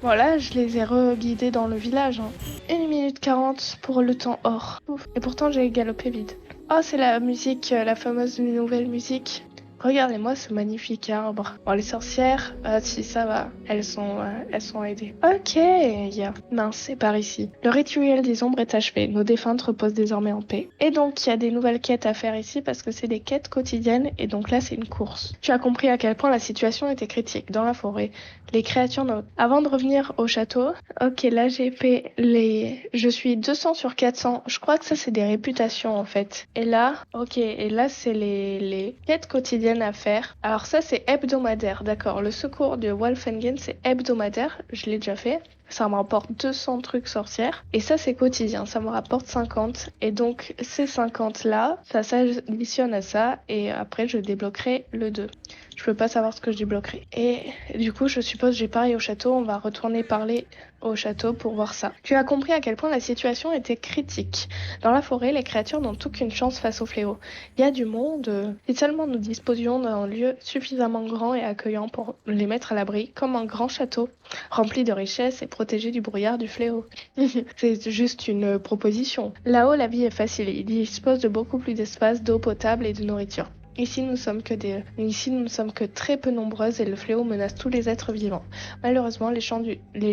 Voilà, je les ai re-guidés dans le village. 1 minute 40 pour le temps hors. Ouf. Et pourtant, j'ai galopé vite. Oh, c'est la musique, la fameuse nouvelle musique. Regardez-moi ce magnifique arbre. Bon, les sorcières, si ça va, elles sont aidées. Ok, mince, c'est par ici. Le rituel des ombres est achevé. Nos défuntes reposent désormais en paix. Et donc, il y a des nouvelles quêtes à faire ici parce que c'est des quêtes quotidiennes et donc là, c'est une course. Tu as compris à quel point la situation était critique dans la forêt. Les créatures Avant de revenir au château, ok, là j'ai fait je suis 200 sur 400. Je crois que ça c'est des réputations en fait. Et là, ok, et là c'est les quêtes quotidiennes à faire. Alors ça c'est hebdomadaire, d'accord. Le secours de Wolfengen c'est hebdomadaire, je l'ai déjà fait. Ça me rapporte 200 trucs sorcières. Et ça, c'est quotidien. Ça me rapporte 50. Et donc, ces 50-là, ça s'additionne à ça. Et après, je débloquerai le 2. Je peux pas savoir ce que je débloquerai. Et du coup, je suppose j'ai pareil au château. On va retourner parler au château pour voir ça. Tu as compris à quel point la situation était critique. Dans la forêt, les créatures n'ont aucune chance face au fléau. Il y a du monde. Si seulement nous disposions d'un lieu suffisamment grand et accueillant pour les mettre à l'abri, comme un grand château, rempli de richesses et protégé du brouillard du fléau. C'est juste une proposition. Là-haut, la vie est facile. Il dispose de beaucoup plus d'espace, d'eau potable et de nourriture. Ici, nous ne sommes que très peu nombreuses et le fléau menace tous les êtres vivants. Malheureusement, les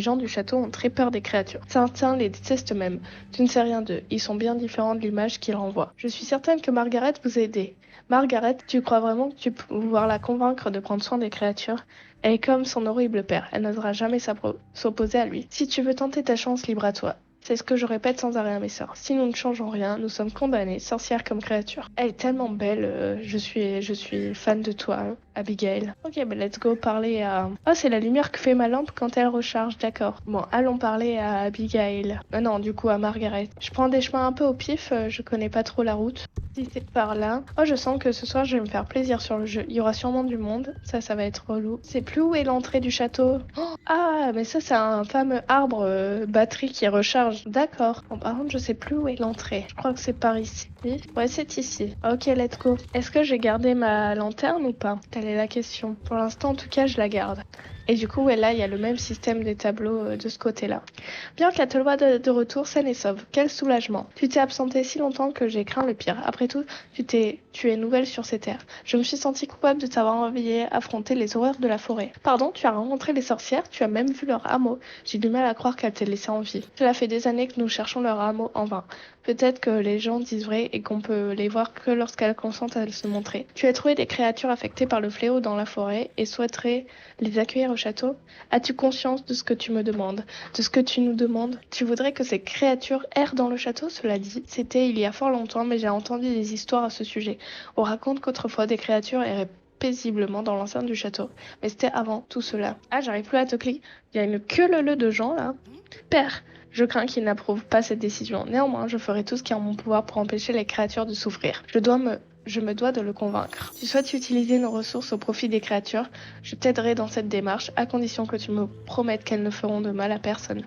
gens du château ont très peur des créatures. Certains les détestent même. Tu ne sais rien d'eux. Ils sont bien différents de l'image qu'ils renvoient. Je suis certaine que Margaret vous a aidé. Margaret, tu crois vraiment que tu peux pouvoir la convaincre de prendre soin des créatures? Elle est comme son horrible père. Elle n'osera jamais s'opposer à lui. Si tu veux tenter ta chance, libre à toi. C'est ce que je répète sans arrêt à mes sœurs. Si nous ne changeons rien, nous sommes condamnés, sorcières comme créatures. Elle est tellement belle, je suis fan de toi, Abigail. Ok, let's go parler à... Oh, c'est la lumière que fait ma lampe quand elle recharge, d'accord. Bon, allons parler à Abigail. Non, du coup à Margaret. Je prends des chemins un peu au pif, je connais pas trop la route. Si c'est par là... Oh, je sens que ce soir je vais me faire plaisir sur le jeu. Il y aura sûrement du monde, ça va être relou. C'est plus où est l'entrée du château. Oh, ah, mais ça c'est un fameux arbre batterie qui recharge. D'accord. Bon, par contre, je sais plus où est l'entrée. Je crois que c'est par ici. Ouais, c'est ici. Ok, let's go. Est-ce que j'ai gardé ma lanterne ou pas? Telle est la question. Pour l'instant, en tout cas, je la garde. Et du coup, ouais, là, il y a le même système des tableaux de ce côté-là. Bien que te voie de retour saine et sauve. Quel soulagement. Tu t'es absenté si longtemps que j'ai craint le pire. Après tout, tu es nouvelle sur ces terres. Je me suis sentie coupable de t'avoir envoyé affronter les horreurs de la forêt. Pardon, tu as rencontré les sorcières, tu as même vu leur hameau. J'ai du mal à croire qu'elles t'aient laissé en vie. Cela fait des années que nous cherchons leur hameau en vain. Peut-être que les gens disent vrai et qu'on peut les voir que lorsqu'elles consentent à se montrer. Tu as trouvé des créatures affectées par le fléau dans la forêt et souhaiterais les accueillir au château? As-tu conscience de ce que tu me demandes? De ce que tu nous demandes? Tu voudrais que ces créatures errent dans le château? Cela dit, c'était il y a fort longtemps, mais j'ai entendu des histoires à ce sujet. On raconte qu'autrefois des créatures erraient paisiblement dans l'enceinte du château. Mais c'était avant tout cela. Ah, j'arrive plus à te cliquer. Il y a une queue leu de gens là. Père, je crains qu'il n'approuve pas cette décision. Néanmoins, je ferai tout ce qui est en mon pouvoir pour empêcher les créatures de souffrir. Je me dois de le convaincre. Tu souhaites utiliser nos ressources au profit des créatures? Je t'aiderai dans cette démarche, à condition que tu me promettes qu'elles ne feront de mal à personne.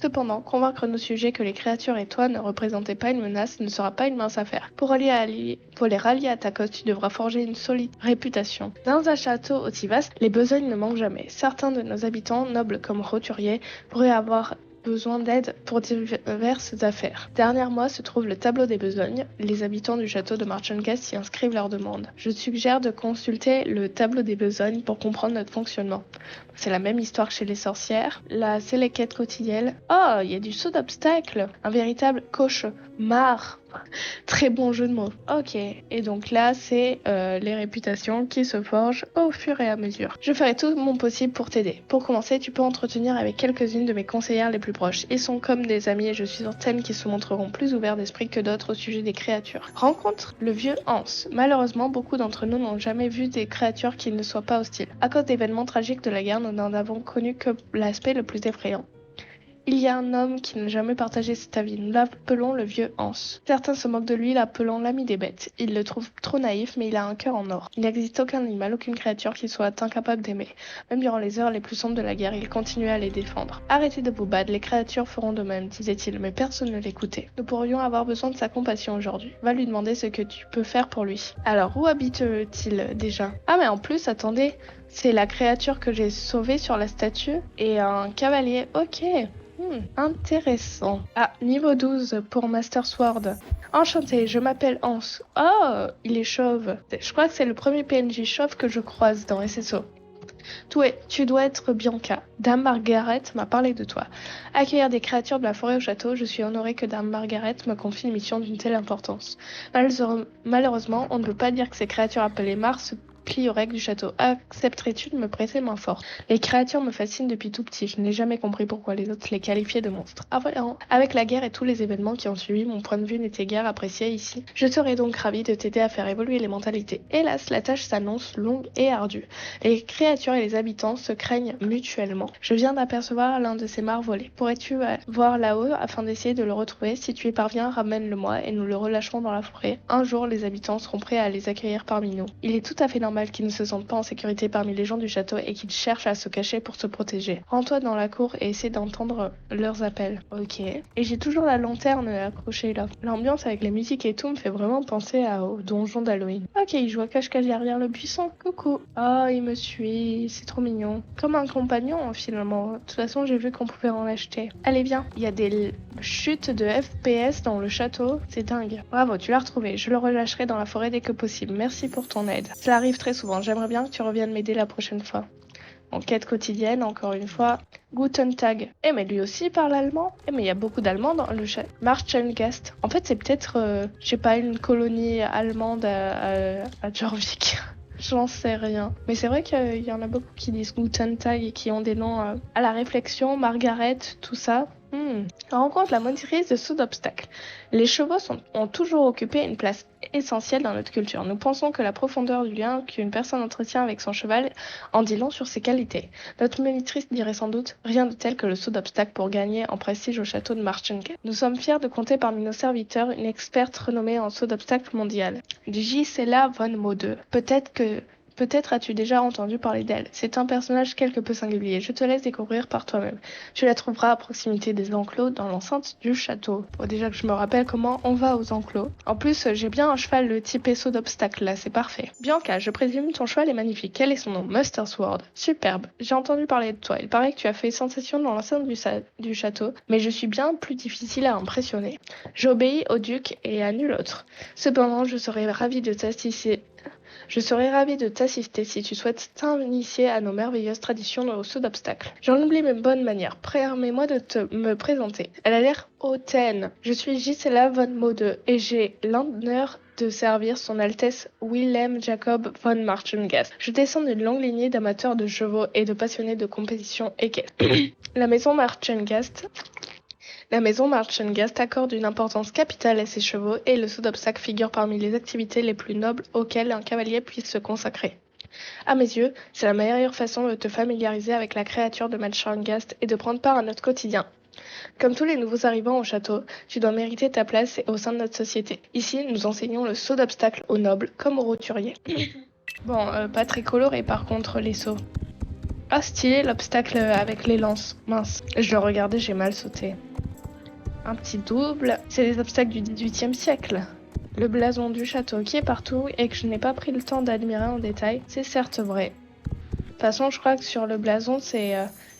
Cependant, convaincre nos sujets que les créatures et toi ne représentaient pas une menace ne sera pas une mince affaire. Pour les rallier à ta cause, tu devras forger une solide réputation. Dans un château aussi vaste, les besognes ne manquent jamais. Certains de nos habitants, nobles comme roturiers, pourraient avoir besoin d'aide pour diverses affaires. Derrière moi se trouve le tableau des besognes. Les habitants du château de Marchengast y inscrivent leurs demandes. Je te suggère de consulter le tableau des besognes pour comprendre notre fonctionnement. C'est la même histoire que chez les sorcières. Là, c'est les quêtes quotidiennes. Oh, il y a du saut d'obstacles. Un véritable cauchemar. Très bon jeu de mots. Ok, et donc là, c'est les réputations qui se forgent au fur et à mesure. Je ferai tout mon possible pour t'aider. Pour commencer, tu peux entretenir avec quelques-unes de mes conseillères les plus proches. Ils sont comme des amis et je suis certaine qu'ils se montreront plus ouverts d'esprit que d'autres au sujet des créatures. Rencontre le vieux Hans. Malheureusement, beaucoup d'entre nous n'ont jamais vu des créatures qui ne soient pas hostiles. À cause d'événements tragiques de la guerre, nous n'en avons connu que l'aspect le plus effrayant. Il y a un homme qui n'a jamais partagé cet avis. Nous l'appelons le vieux Hans. Certains se moquent de lui, l'appelant l'ami des bêtes. Ils le trouvent trop naïf, mais il a un cœur en or. Il n'existe aucun animal, aucune créature qui soit incapable d'aimer. Même durant les heures les plus sombres de la guerre, il continuait à les défendre. Arrêtez de vous battre, les créatures feront de même, disait-il, mais personne ne l'écoutait. Nous pourrions avoir besoin de sa compassion aujourd'hui. Va lui demander ce que tu peux faire pour lui. Alors, où habite-t-il déjà? Ah, mais en plus, attendez, c'est la créature que j'ai sauvée sur la statue et un cavalier. Ok. Intéressant. Ah, niveau 12 pour Master Sword. Enchanté, je m'appelle Hans. Oh, il est chauve. Je crois que c'est le premier PNJ chauve que je croise dans SSO. Tu dois être Bianca. Dame Margaret m'a parlé de toi. Accueillir des créatures de la forêt au château, je suis honorée que Dame Margaret me confie une mission d'une telle importance. Malheureusement, on ne peut pas dire que ces créatures appelées Mars se plient aux règles du château. Accepterais-tu de me prêter main forte? Les créatures me fascinent depuis tout petit. Je n'ai jamais compris pourquoi les autres les qualifiaient de monstres. Avec la guerre et tous les événements qui ont suivi, mon point de vue n'était guère apprécié ici. Je serais donc ravie de t'aider à faire évoluer les mentalités. Hélas, la tâche s'annonce longue et ardue. Les créatures et les habitants se craignent mutuellement. Je viens d'apercevoir l'un de ces marvolés. Pourrais-tu voir là-haut afin d'essayer de le retrouver? Si tu y parviens, ramène-le-moi et nous le relâcherons dans la forêt. Un jour, les habitants seront prêts à les accueillir parmi nous. Il est tout à fait normal qu'ils ne se sentent pas en sécurité parmi les gens du château et qu'ils cherchent à se cacher pour se protéger. Rends-toi dans la cour et essaie d'entendre leurs appels. Ok. Et j'ai toujours la lanterne accrochée là. L'ambiance avec les musiques et tout me fait vraiment penser au donjon d'Halloween. Ok, il joue à cache-cache derrière le buisson. Coucou. Oh, il me suit. C'est trop mignon. Comme un compagnon finalement. De toute façon, j'ai vu qu'on pouvait en acheter. Allez, viens. Il y a des chutes de FPS dans le château. C'est dingue. Bravo, tu l'as retrouvé. Je le relâcherai dans la forêt dès que possible. Merci pour ton aide. Cela arrive très souvent. J'aimerais bien que tu reviennes m'aider la prochaine fois. Enquête quotidienne, encore une fois. Guten Tag. Eh, mais lui aussi parle allemand. Eh, mais il y a beaucoup d'allemands dans le chat. Marchengast. En fait, c'est peut-être, je sais pas, une colonie allemande à Jorvik. J'en sais rien. Mais c'est vrai qu'il y en a beaucoup qui disent Guten Tag et qui ont des noms à la réflexion, Margaret, tout ça. On rencontre la monitrice de saut d'obstacles. Les chevaux ont toujours occupé une place essentielle dans notre culture. Nous pensons que la profondeur du lien qu'une personne entretient avec son cheval en dit long sur ses qualités. Notre monitrice dirait sans doute rien de tel que le saut d'obstacles pour gagner en prestige au château de Marchengast. Nous sommes fiers de compter parmi nos serviteurs une experte renommée en saut d'obstacles mondial, Gisela von Mode. Peut-être as-tu déjà entendu parler d'elle. C'est un personnage quelque peu singulier. Je te laisse découvrir par toi-même. Tu la trouveras à proximité des enclos dans l'enceinte du château. Faut déjà que je me rappelle comment on va aux enclos. En plus, j'ai bien un cheval de type saut d'obstacle là, c'est parfait. Bianca, je présume ton cheval est magnifique. Quel est son nom? Muster Sword. Superbe. J'ai entendu parler de toi. Il paraît que tu as fait sensation dans l'enceinte du château, mais je suis bien plus difficile à impressionner. J'obéis au duc et à nul autre. Cependant, je serais ravie de t'assister si tu souhaites t'initier à nos merveilleuses traditions au saut d'obstacles. J'en oublie mes bonnes manières. Permets-moi de me présenter. Elle a l'air hautaine. Je suis Gisela von Mode et j'ai l'honneur de servir son Altesse Wilhelm Jacob von Marchengast. Je descends d'une longue lignée d'amateurs de chevaux et de passionnés de compétition équestre. La maison Marchengast accorde une importance capitale à ses chevaux et le saut d'obstacle figure parmi les activités les plus nobles auxquelles un cavalier puisse se consacrer. À mes yeux, c'est la meilleure façon de te familiariser avec la créature de Marchengast et de prendre part à notre quotidien. Comme tous les nouveaux arrivants au château, tu dois mériter ta place au sein de notre société. Ici, nous enseignons le saut d'obstacle aux nobles comme aux roturiers. Bon, pas très coloré par contre les sauts. Ah, stylé l'obstacle avec les lances. Mince, je le regardais, j'ai mal sauté. Un petit double, c'est des obstacles du XVIIIe siècle. Le blason du château qui est partout et que je n'ai pas pris le temps d'admirer en détail, c'est certes vrai. De toute façon, je crois que sur le blason, c'est...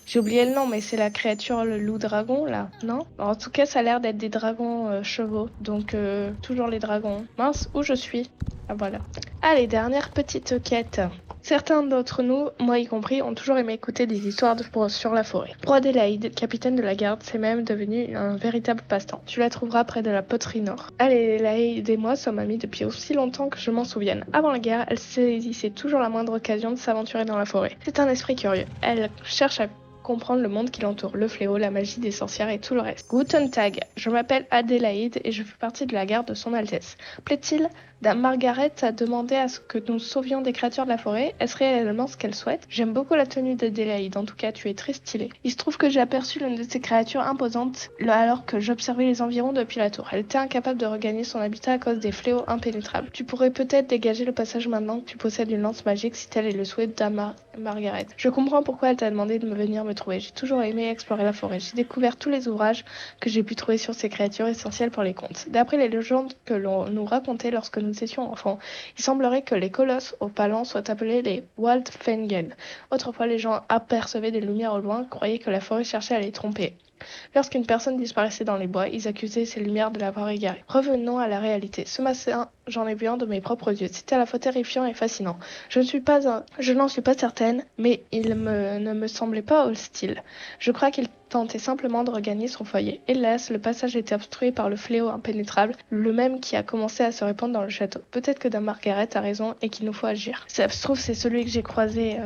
j'ai oublié le nom, mais c'est la créature, le loup-dragon, là, non? En tout cas, ça a l'air d'être des dragons chevaux, donc toujours les dragons. Mince, où je suis? Ah, voilà. Allez, dernière petite quête. Certains d'entre nous, moi y compris, ont toujours aimé écouter des histoires sur la forêt. Pour Adélaïde, capitaine de la garde, c'est même devenu un véritable passe-temps. Tu la trouveras près de la poterie nord. Adélaïde et moi sommes amies depuis aussi longtemps que je m'en souvienne. Avant la guerre, elle saisissait toujours la moindre occasion de s'aventurer dans la forêt. C'est un esprit curieux. Elle cherche à comprendre le monde qui l'entoure, le fléau, la magie des sorcières et tout le reste. Guten Tag, je m'appelle Adélaïde et je fais partie de la garde de son Altesse. Plaît-il? Dame Margaret a demandé à ce que nous sauvions des créatures de la forêt. Est-ce réellement ce qu'elle souhaite? J'aime beaucoup la tenue d'Adélaïde, en tout cas tu es très stylée. Il se trouve que j'ai aperçu l'une de ces créatures imposantes alors que j'observais les environs depuis la tour. Elle était incapable de regagner son habitat à cause des fléaux impénétrables. Tu pourrais peut-être dégager le passage maintenant que tu possèdes une lance magique si tel est le souhait de Dame Margaret. Je comprends pourquoi elle t'a demandé de me venir me trouver. J'ai toujours aimé explorer la forêt. J'ai découvert tous les ouvrages que j'ai pu trouver sur ces créatures essentielles pour les contes. D'après les légendes que l'on nous racontait lorsque nous nous étions enfants. Il semblerait que les colosses au palan soient appelés les Waldfengen. Autrefois, les gens apercevaient des lumières au loin, croyaient que la forêt cherchait à les tromper. Lorsqu'une personne disparaissait dans les bois, ils accusaient ces lumières de l'avoir égarée. Revenons à la réalité. Ce matin, j'en ai vu un de mes propres yeux. C'était à la fois terrifiant et fascinant. Je n'en suis pas certaine, mais ne me semblait pas hostile. Je crois qu'il tentait simplement de regagner son foyer. Hélas, le passage était obstrué par le fléau impénétrable, le même qui a commencé à se répandre dans le château. Peut-être que Dame Margaret a raison et qu'il nous faut agir. Ça se trouve, c'est celui que j'ai croisé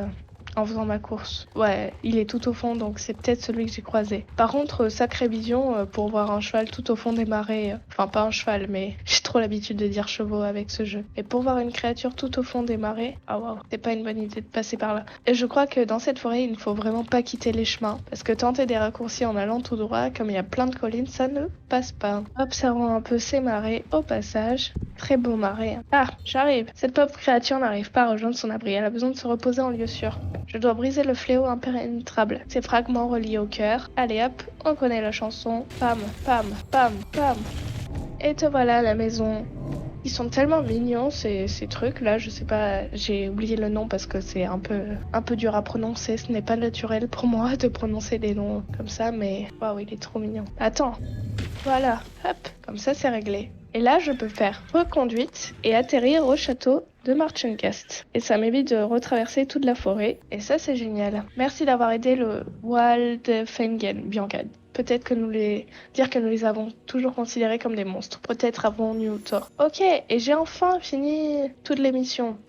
en faisant ma course. Ouais, il est tout au fond, donc c'est peut-être celui que j'ai croisé. Par contre, sacrée vision pour voir un cheval tout au fond des marais. Enfin, pas un cheval, mais j'ai trop l'habitude de dire chevaux avec ce jeu. Et pour voir une créature tout au fond des marais, ah waouh, c'est pas une bonne idée de passer par là. Et je crois que dans cette forêt, il ne faut vraiment pas quitter les chemins, parce que tenter des raccourcis en allant tout droit, comme il y a plein de collines, ça ne passe pas. Observons un peu ces marais au passage. Très beau marais. Ah, j'arrive. Cette pauvre créature n'arrive pas à rejoindre son abri. Elle a besoin de se reposer en lieu sûr. Je dois briser le fléau impénétrable. Ces fragments reliés au cœur. Allez hop, on connaît la chanson. Pam, pam, pam, pam. Et te voilà à la maison. Ils sont tellement mignons ces trucs là, je sais pas, j'ai oublié le nom parce que c'est un peu dur à prononcer, ce n'est pas naturel pour moi de prononcer des noms comme ça, mais waouh, il est trop mignon. Attends, voilà, hop, comme ça c'est réglé. Et là je peux faire reconduite et atterrir au château de Marchengast. Et ça m'évite de retraverser toute la forêt, et ça c'est génial. Merci d'avoir aidé le Waldfengen, Bianca. Peut-être que dire que nous les avons toujours considérés comme des monstres. Peut-être avons-nous eu tort. Ok, et j'ai enfin fini toutes les missions.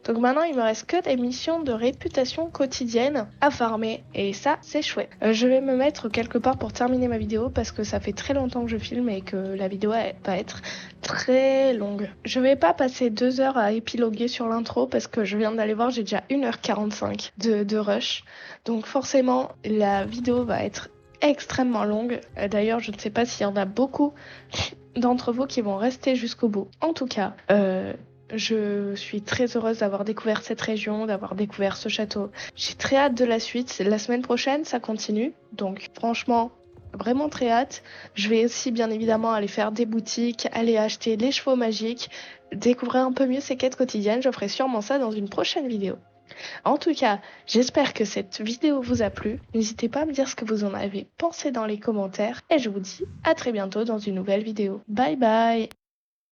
Donc maintenant, il me reste que des missions de réputation quotidienne à farmer. Et ça, c'est chouette. Je vais me mettre quelque part pour terminer ma vidéo parce que ça fait très longtemps que je filme et que la vidéo va être très longue. Je vais pas passer 2 heures à épiloguer sur l'intro parce que je viens d'aller voir, j'ai déjà 1h45 de rush. Donc forcément, la vidéo va être extrêmement longue. D'ailleurs, je ne sais pas s'il y en a beaucoup d'entre vous qui vont rester jusqu'au bout. En tout cas, je suis très heureuse d'avoir découvert cette région, d'avoir découvert ce château. J'ai très hâte de la suite. La semaine prochaine, ça continue. Donc franchement, vraiment très hâte. Je vais aussi bien évidemment aller faire des boutiques, aller acheter les chevaux magiques, découvrir un peu mieux ces quêtes quotidiennes. Je ferai sûrement ça dans une prochaine vidéo. En tout cas, j'espère que cette vidéo vous a plu. N'hésitez pas à me dire ce que vous en avez pensé dans les commentaires. Et je vous dis à très bientôt dans une nouvelle vidéo. Bye bye!